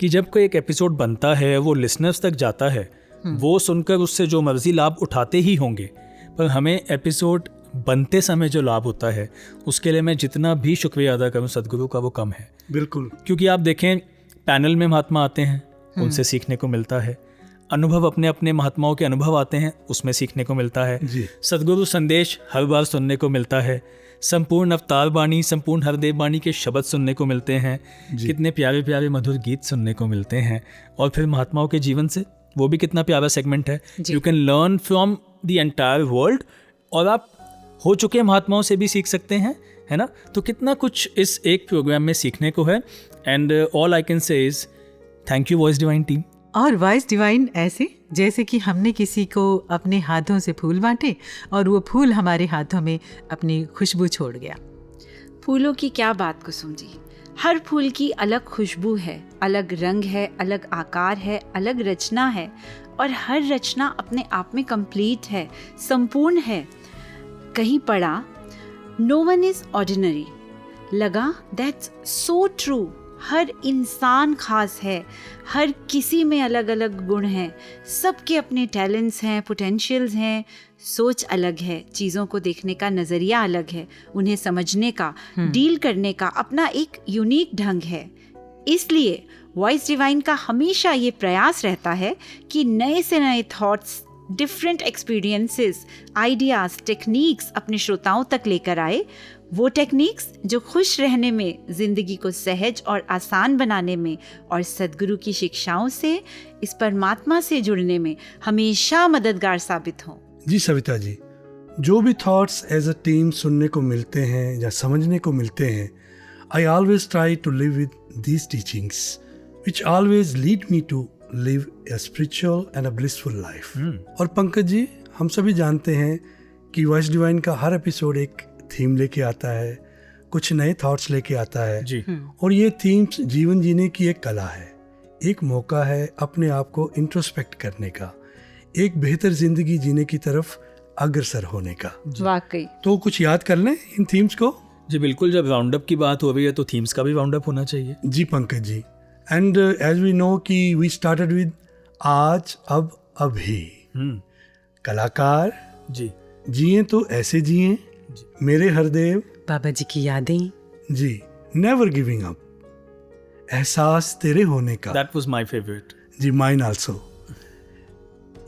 कि जब कोई एक एपिसोड बनता है, वो लिसनर्स तक जाता है, वो सुनकर उससे जो मर्जी लाभ उठाते ही होंगे, पर हमें एपिसोड बनते समय जो लाभ होता है उसके लिए मैं जितना भी शुक्रिया अदा करूँ सदगुरु का वो कम है। बिल्कुल, क्योंकि आप देखें पैनल में महात्मा आते हैं, उनसे सीखने को मिलता है, अनुभव अपने अपने महात्माओं के अनुभव आते हैं, उसमें सीखने को मिलता है, सदगुरु संदेश हर बार सुनने को मिलता है, संपूर्ण अवतार बाणी, संपूर्ण हरदेव बाणी के शब्द सुनने को मिलते हैं, कितने प्यारे प्यारे मधुर गीत सुनने को मिलते हैं, और फिर महात्माओं के जीवन से वो भी कितना प्यारा सेगमेंट है। You can learn from the entire world, और आप हो चुके महात्माओं से भी सीख सकते हैं, है ना। तो कितना कुछ इस एक प्रोग्राम में सीखने को है। And all I can say is thank you voice divine team. और वॉइस डिवाइन ऐसे जैसे कि हमने किसी को अपने हाथों से फूल बांटे और वो फूल हमारे हाथों में अपनी खुशबू छोड़ गया। फूलों की क्या बात कुसुम जी, हर फूल की अलग खुशबू है, अलग रंग है, अलग आकार है, अलग रचना है, और हर रचना अपने आप में कंप्लीट है, संपूर्ण है। कहीं पढ़ा नो वन इज ऑर्डिनरी, लगा दैट्स सो ट्रू। हर इंसान खास है, हर किसी में अलग अलग गुण हैं, सबके अपने टैलेंट्स हैं, पोटेंशियल्स हैं, सोच अलग है, चीज़ों को देखने का नज़रिया अलग है, उन्हें समझने का, डील करने का अपना एक यूनिक ढंग है। इसलिए वॉइस डिवाइन का हमेशा ये प्रयास रहता है कि नए से नए thoughts, different experiences, ideas, techniques अपने श्रोताओं तक लेकर आए, वो टेक्निक्स जो खुश रहने में, जिंदगी को सहज और आसान बनाने में और सद्गुरु की शिक्षाओं से इस परमात्मा से जुड़ने में हमेशा मददगार साबित हों। जी सविता जी, जो भी थॉट्स एज अ टीम सुनने को मिलते हैं या समझने को मिलते हैं, I always try to live with these teachings which always lead me to live a spiritual and a blissful life. और पंकज जी, हम सभी जानते हैं कि वॉइस डिवाइन का हर एपिसोड एक थीम लेके आता है, कुछ नए थॉट्स लेके आता है जी। और ये थीम्स जीवन जीने की एक कला है, एक मौका है अपने आप को इंट्रोस्पेक्ट करने का, एक बेहतर जिंदगी जीने की तरफ अग्रसर होने का। वाकई। तो कुछ याद कर लें इन थीम्स को। जी बिल्कुल, जब राउंड अप की बात हो रही है तो थीम्स का भी राउंड अप होना चाहिए। जी Pankaj ji, and as we know कि वी स्टार्टेड विद आज अब अभी। कलाकार जी, जिए तो ऐसे जिए, मेरे हरदेव, बाबा जी की यादें जी, नेवर गिविंग अप, एहसास तेरे होने का। That was my favourite. जी, माइन आल्सो।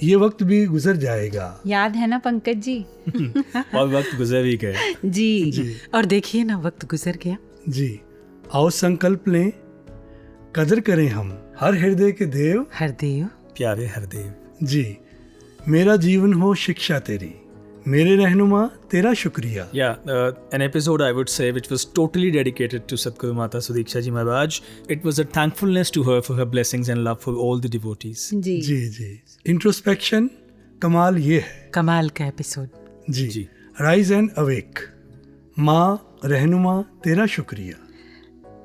ये वक्त भी गुजर जाएगा, याद है ना पंकज जी? और वक्त गुजर ही गया। जी। और देखिए ना, वक्त गुजर गया। जी, आओ संकल्प लें, कदर करें हम हर हृदय के देव, हरदेव, प्यारे हरदेव। जी, मेरा जीवन हो शिक्षा तेरी, मेरे रहनुमा तेरा शुक्रिया। An episode I would say which was totally dedicated to Sadhguru Mata Sudiksha Ji Maharaj. It was a thankfulness to her for her blessings and love for all the devotees. जी जी जी। इंट्रोस्पेक्शन कमाल ये है, कमाल का episode. जी। Rise and awake, माँ रहनुमा तेरा शुक्रिया।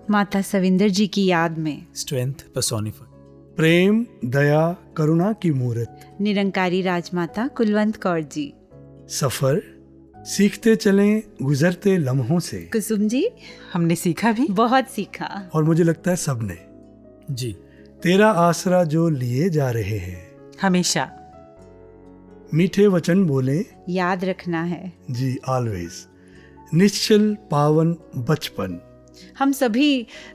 माता सविंदर जी की याद में Strength personified. प्रेम दया करुणा की मूर्त, निरंकारी राजमाता कुलवंत कौर जी। सफर सीखते चलें गुजरते लम्हों से, कुसुम जी। हमने सीखा भी, बहुत सीखा। और मुझे लगता है सबने। जी, तेरा आसरा जो लिए जा रहे हैं, हमेशा मीठे वचन बोले, याद रखना है। जी, ऑलवेज। निश्चल पावन बचपन। हम सभी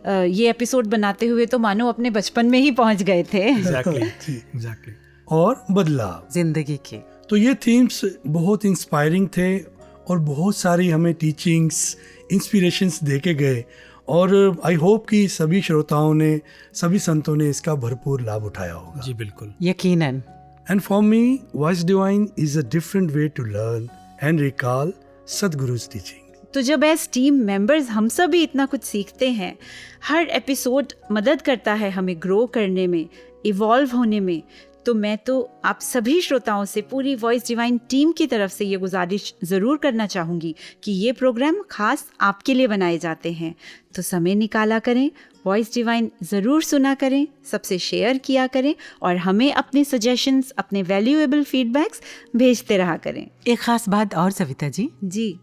ये एपिसोड बनाते हुए तो मानो अपने बचपन में ही पहुंच गए थे। Exactly. और बदलाव जिंदगी के। तो ये थीम्स बहुत इंस्पायरिंग थे और बहुत सारी हमें टीचिंग्स, इंस्पिरेशंस दे के गए, और आई होप कि सभी श्रोताओं ने, सभी संतों ने इसका भरपूर लाभ उठाया होगा। जी बिल्कुल, यकीनन। And for me voice divine is a different way to learn and recall Satguru's teaching. तो जब एज टीम मेंबर्स हम सभी इतना कुछ सीखते हैं, हर एपिसोड मदद करता है हमें ग्रो करने में, इवॉल्व होने में, तो मैं तो आप सभी श्रोताओं से पूरी वॉइस डिवाइन टीम की तरफ से ये गुजारिश ज़रूर करना चाहूँगी कि ये प्रोग्राम खास आपके लिए बनाए जाते हैं, तो समय निकाला करें, वॉइस डिवाइन ज़रूर सुना करें, सबसे शेयर किया करें और हमें अपने सजेशंस, अपने वैल्यूएबल फीडबैक्स भेजते रहा करें। एक ख़ास बात और सविता जी। जी।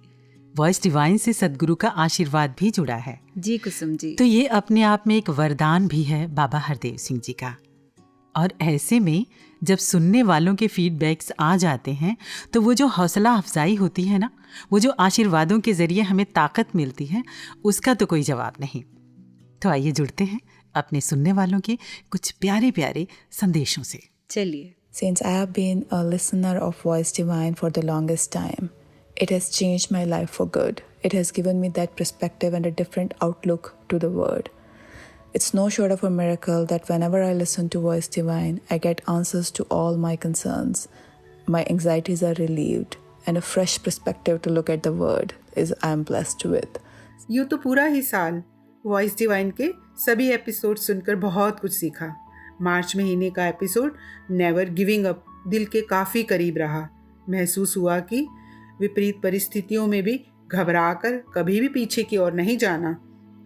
वॉइस डिवाइन से सद्गुरु का आशीर्वाद भी जुड़ा है। जी कुसुम जी। तो ये अपने आप में एक वरदान भी है बाबा हरदेव सिंह जी का। और ऐसे में जब सुनने वालों के फीडबैक्स आ जाते हैं तो वो जो हौसला अफजाई होती है ना, वो जो आशीर्वादों के ज़रिए हमें ताकत मिलती है, उसका तो कोई जवाब नहीं। तो आइए जुड़ते हैं अपने सुनने वालों के कुछ प्यारे प्यारे संदेशों से। चलिए। Since I have been a listener of Voice Divine for the longest time, it has changed my life for good. It has given me that perspective and a different outlook to the world. It's no short of a miracle that whenever I listen to Voice Divine, I get answers to all my concerns. My anxieties are relieved, and a fresh perspective to look at the world is I am blessed with. यूँ तो पूरा ही साल voice divine के सभी episode सुनकर बहुत कुछ सीखा। मार्च महीने का एपिसोड नेवर गिविंग अप दिल के काफ़ी करीब रहा। महसूस हुआ कि विपरीत परिस्थितियों में भी घबराकर कभी भी पीछे की ओर नहीं जाना,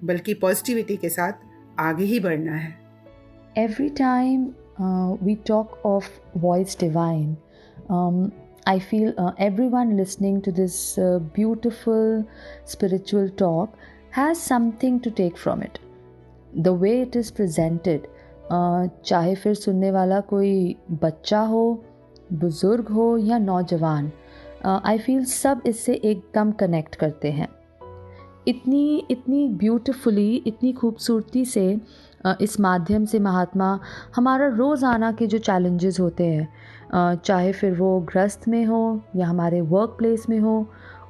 बल्कि पॉजिटिविटी के साथ आगे ही बढ़ना है। Every time we talk of Voice Divine, I feel everyone listening to this beautiful spiritual talk has something to take from it. The way it is presented, चाहे फिर सुनने वाला कोई बच्चा हो, बुज़ुर्ग हो या नौजवान, I feel सब इससे एकदम कनेक्ट करते हैं। इतनी ब्यूटीफुली, इतनी खूबसूरती से इस माध्यम से महात्मा हमारा रोज़ाना के जो चैलेंजेस होते हैं, चाहे फिर वो गृहस्थ में हो या हमारे वर्क प्लेस में हो,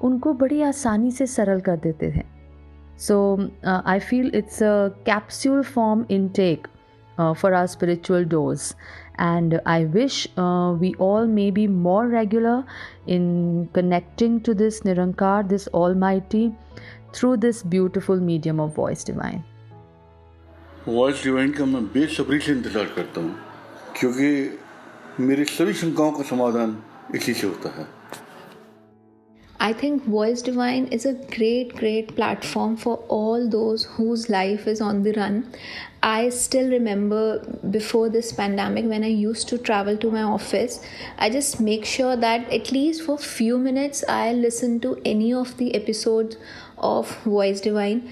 उनको बड़ी आसानी से सरल कर देते हैं. So I feel it's a capsule form intake for our spiritual dose, and I wish we all may be more regular in connecting to this Nirankar, this Almighty, through this beautiful medium of Voice Divine. Voice divine का मैं बेसब्री से इंतज़ार करता हूँ, क्योंकि मेरी सभी शंकाओं का समाधान इसी से होता है. I think Voice Divine is a great platform for all those whose life is on the run. I still remember before this pandemic when I used to travel to my office, I just make sure that at least for few minutes I listen to any of the episodes of Voice Divine.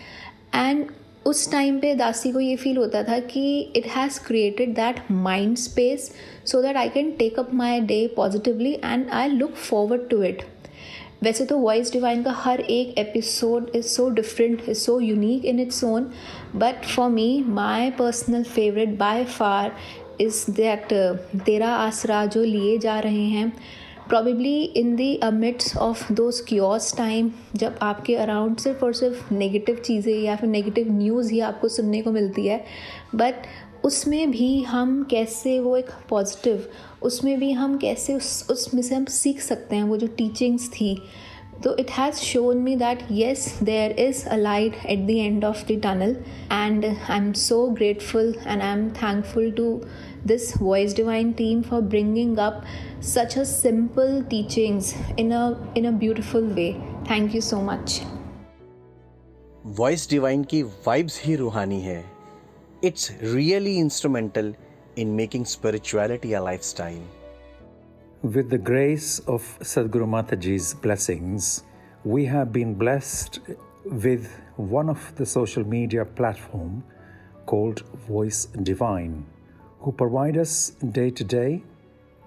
And उस time पे दासी को ये feel होता था कि it has created that mind space so that I can take up my day positively and I look forward to it. वैसे तो वॉइस डिवाइन का हर एक episode is so different, is so unique in its own, but for me my personal favourite by far is that तेरा आसरा जो लिए जा रहे हैं. Probably in the amidst of those chaos time, जब आपके अराउंड सिर्फ और सिर्फ नेगेटिव चीज़ें या फिर नेगेटिव न्यूज़ ही आपको सुनने को मिलती है, बट उसमें भी हम कैसे वो एक पॉजिटिव, उसमें भी हम कैसे उसमें से हम सीख सकते हैं वो जो टीचिंग्स थी. तो it has shown me that yes there is a light at the end of the tunnel, and I am so grateful and I am thankful to this Voice Divine team for bringing up such a simple teachings in a beautiful way. Thank you so much. Voice Divine की vibes ही रूहानी है. It's really instrumental in making spirituality a lifestyle. With the grace of Sadhguru Mataji's blessings, we have been blessed with one of the social media platform called Voice Divine, who provide us day-to-day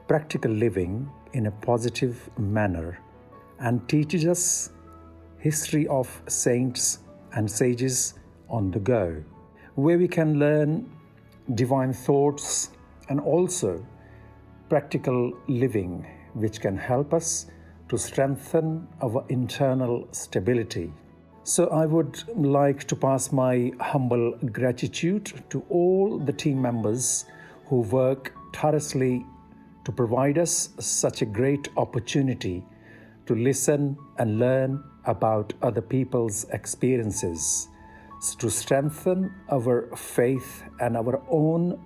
practical living in a positive manner and teaches us history of saints and sages on the go, where we can learn divine thoughts and also practical living, which can help us to strengthen our internal stability. So I would like to pass my humble gratitude to all the team members who work tirelessly to provide us such a great opportunity to listen and learn about other people's experiences, to strengthen our faith and our own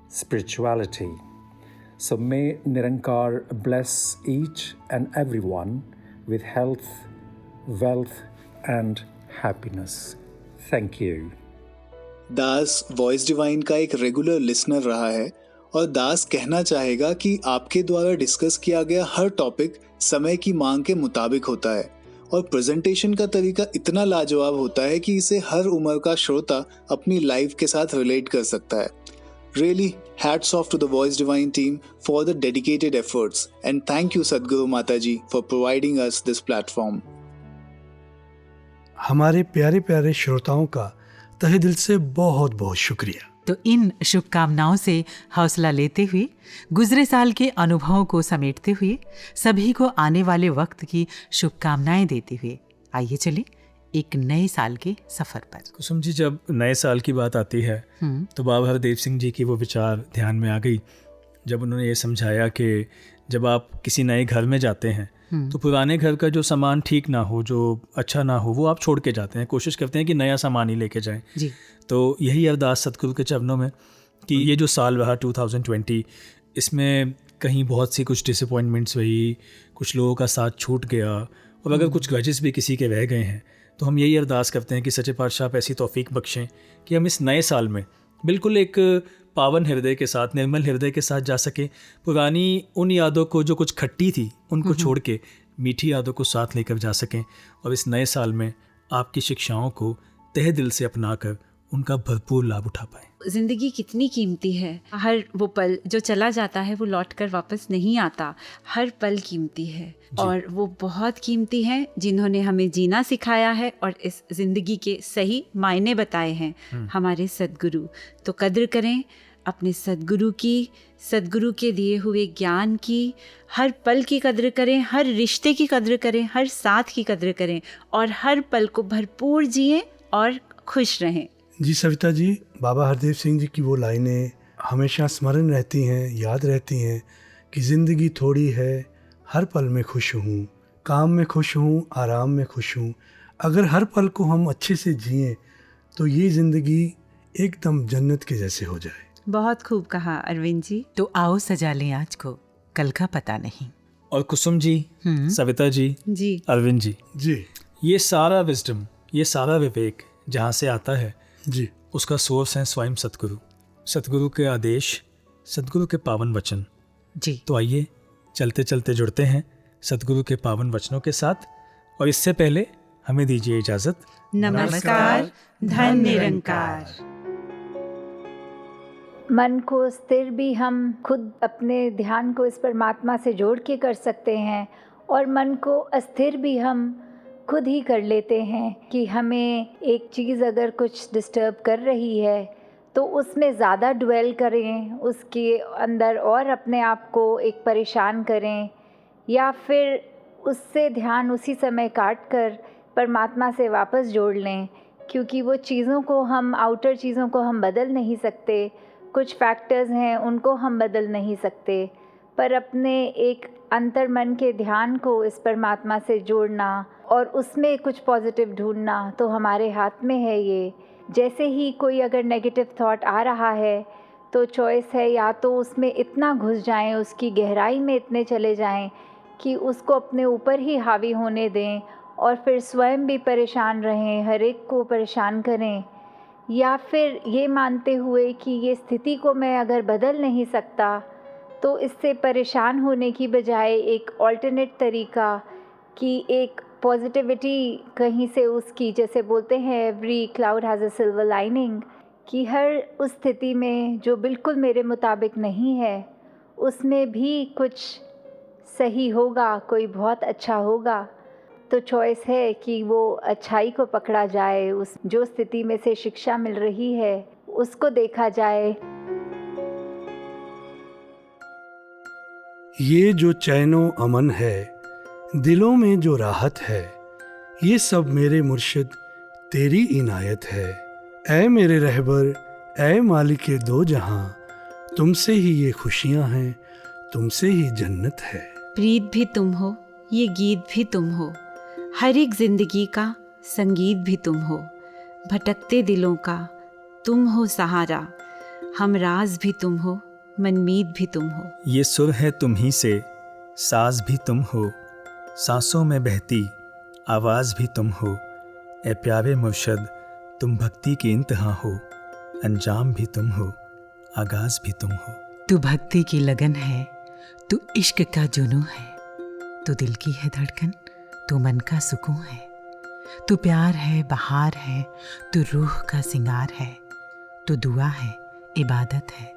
spirituality. So may Nirankar bless each and everyone with health, wealth and happiness. Thank you. Das voice divine का एक regular listener रहा है और दास कहना चाहेगा कि आपके द्वारा डिस्कस किया गया हर टॉपिक समय की मांग के मुताबिक होता है और प्रेजेंटेशन का तरीका इतना लाजवाब होता है कि इसे हर उम्र का श्रोता अपनी लाइफ के साथ रिलेट कर सकता है. Really, hats off to the Voice Divine team for the dedicated efforts, and thank you Sadhguru Mataji for providing us this platform. हमारे प्यारे प्यारे श्रोताओं का तहे दिल से बहुत बहुत शुक्रिया. तो इन शुभकामनाओं से हौसला लेते हुए, गुजरे साल के अनुभवों को समेटते हुए, सभी को आने वाले वक्त की शुभकामनाएं देते हुए आइए चले एक नए साल के सफ़र पर. कुसुम जी, जब नए साल की बात आती है तो बाबा हरदेव सिंह जी की वो विचार ध्यान में आ गई जब उन्होंने ये समझाया कि जब आप किसी नए घर में जाते हैं तो पुराने घर का जो सामान ठीक ना हो, जो अच्छा ना हो, वो आप छोड़ के जाते हैं, कोशिश करते हैं कि नया सामान ही लेके जाएं. जी. तो यही अरदास सतगुरु के चरणों में कि ये जो साल रहा 2020, इसमें कहीं बहुत सी कुछ डिसअपॉइंटमेंट्स हुई, कुछ लोगों का साथ छूट गया और अगर कुछ ग्रजेस भी किसी के रह गए हैं तो हम यही अरदास करते हैं कि सच्चे पातशाह आप ऐसी तौफीक बख्शें कि हम इस नए साल में बिल्कुल एक पावन हृदय के साथ, निर्मल हृदय के साथ जा सकें. पुरानी उन यादों को जो कुछ खट्टी थी उनको छोड़ के मीठी यादों को साथ लेकर जा सकें और इस नए साल में आपकी शिक्षाओं को तहे दिल से अपनाकर उनका भरपूर लाभ उठा पाएं. ज़िंदगी कितनी कीमती है. हर वो पल जो चला जाता है वो लौट कर वापस नहीं आता. हर पल कीमती है और वो बहुत कीमती हैं जिन्होंने हमें जीना सिखाया है और इस ज़िंदगी के सही मायने बताए हैं हमारे सद्गुरु. तो कद्र करें अपने सद्गुरु के दिए हुए ज्ञान की, हर पल की कद्र करें, हर रिश्ते की कद्र करें, हर साथ की कद्र करें और हर पल को भरपूर जिएं और खुश रहें। जी सविता जी, बाबा हरदेव सिंह जी की वो लाइनें हमेशा स्मरण रहती हैं, याद रहती हैं कि ज़िंदगी थोड़ी है, हर पल में खुश हूँ, काम में खुश हूँ, आराम में खुश हूँ। अगर हर पल को हम अच्छे से जिएं तो ये ज़िंदगी एकदम जन्नत के जैसे हो जाए। बहुत खूब कहा अरविंद जी। तो आओ सजा लें आज को, कल का पता नहीं। और कुसुम जी, सविता जी, अरविंद जी, ये सारा विजडम, ये सारा विवेक जहाँ से आता है जी, उसका सोर्स है स्वयं सतगुरु के आदेश, सतगुरु के पावन वचन जी। तो आइए चलते चलते जुड़ते हैं सतगुरु के पावन वचनों के साथ। और इससे पहले हमें दीजिए इजाजत। नमस्कार, धन निरंकार। मन को स्थिर भी हम खुद अपने ध्यान को इस परमात्मा से जोड़ के कर सकते हैं और मन को अस्थिर भी हम खुद ही कर लेते हैं कि हमें एक चीज़ अगर कुछ डिस्टर्ब कर रही है तो उसमें ज़्यादा ड्वेल करें, उसके अंदर और अपने आप को एक परेशान करें, या फिर उससे ध्यान उसी समय काट कर परमात्मा से वापस जोड़ लें। क्योंकि वो चीज़ों को हम, आउटर चीज़ों को हम बदल नहीं सकते, कुछ फैक्टर्स हैं उनको हम बदल नहीं सकते, पर अपने एक अंतर मन के ध्यान को इस परमात्मा से जोड़ना और उसमें कुछ पॉजिटिव ढूंढना तो हमारे हाथ में है। ये जैसे ही कोई अगर नेगेटिव थॉट आ रहा है तो चॉइस है या तो उसमें इतना घुस जाएं, उसकी गहराई में इतने चले जाएं कि उसको अपने ऊपर ही हावी होने दें और फिर स्वयं भी परेशान रहें, हर एक को परेशान करें, या फिर ये मानते हुए कि ये स्थिति को मैं अगर बदल नहीं सकता तो इससे परेशान होने की बजाय एक ऑल्टरनेट तरीका कि एक पॉजिटिविटी कहीं से उसकी, जैसे बोलते हैं every cloud has a silver lining, कि हर उस स्थिति में जो बिल्कुल मेरे मुताबिक नहीं है उसमें भी कुछ सही होगा, कोई बहुत अच्छा होगा। तो चॉइस है कि वो अच्छाई को पकड़ा जाए, उस जो स्थिति में से शिक्षा मिल रही है उसको देखा जाए। ये जो चैनो अमन है, दिलों में जो राहत है, ये सब मेरे मुर्शिद तेरी इनायत है। ऐ मेरे रहबर, ऐ मालिके दो जहां, तुमसे ही ये खुशियां हैं, तुमसे ही जन्नत है। प्रीत भी तुम हो, ये गीत भी तुम हो, हर एक जिंदगी का संगीत भी तुम हो, भटकते दिलों का तुम हो सहारा, हम राज भी तुम हो, मनमीत भी तुम हो। ये सुर है तुम ही से, साज भी तुम हो, सांसों में बहती आवाज़ भी तुम हो। ए प्यारे मुर्शद, तुम भक्ति की इंतहा हो, अंजाम भी तुम हो, आगाज़ भी तुम हो। तू भक्ति की लगन है, तू इश्क का जुनून है, तू दिल की है धड़कन, तू मन का सुकून है, तू प्यार है, बहार है, तू रूह का सिंगार है, तू दुआ है, इबादत है,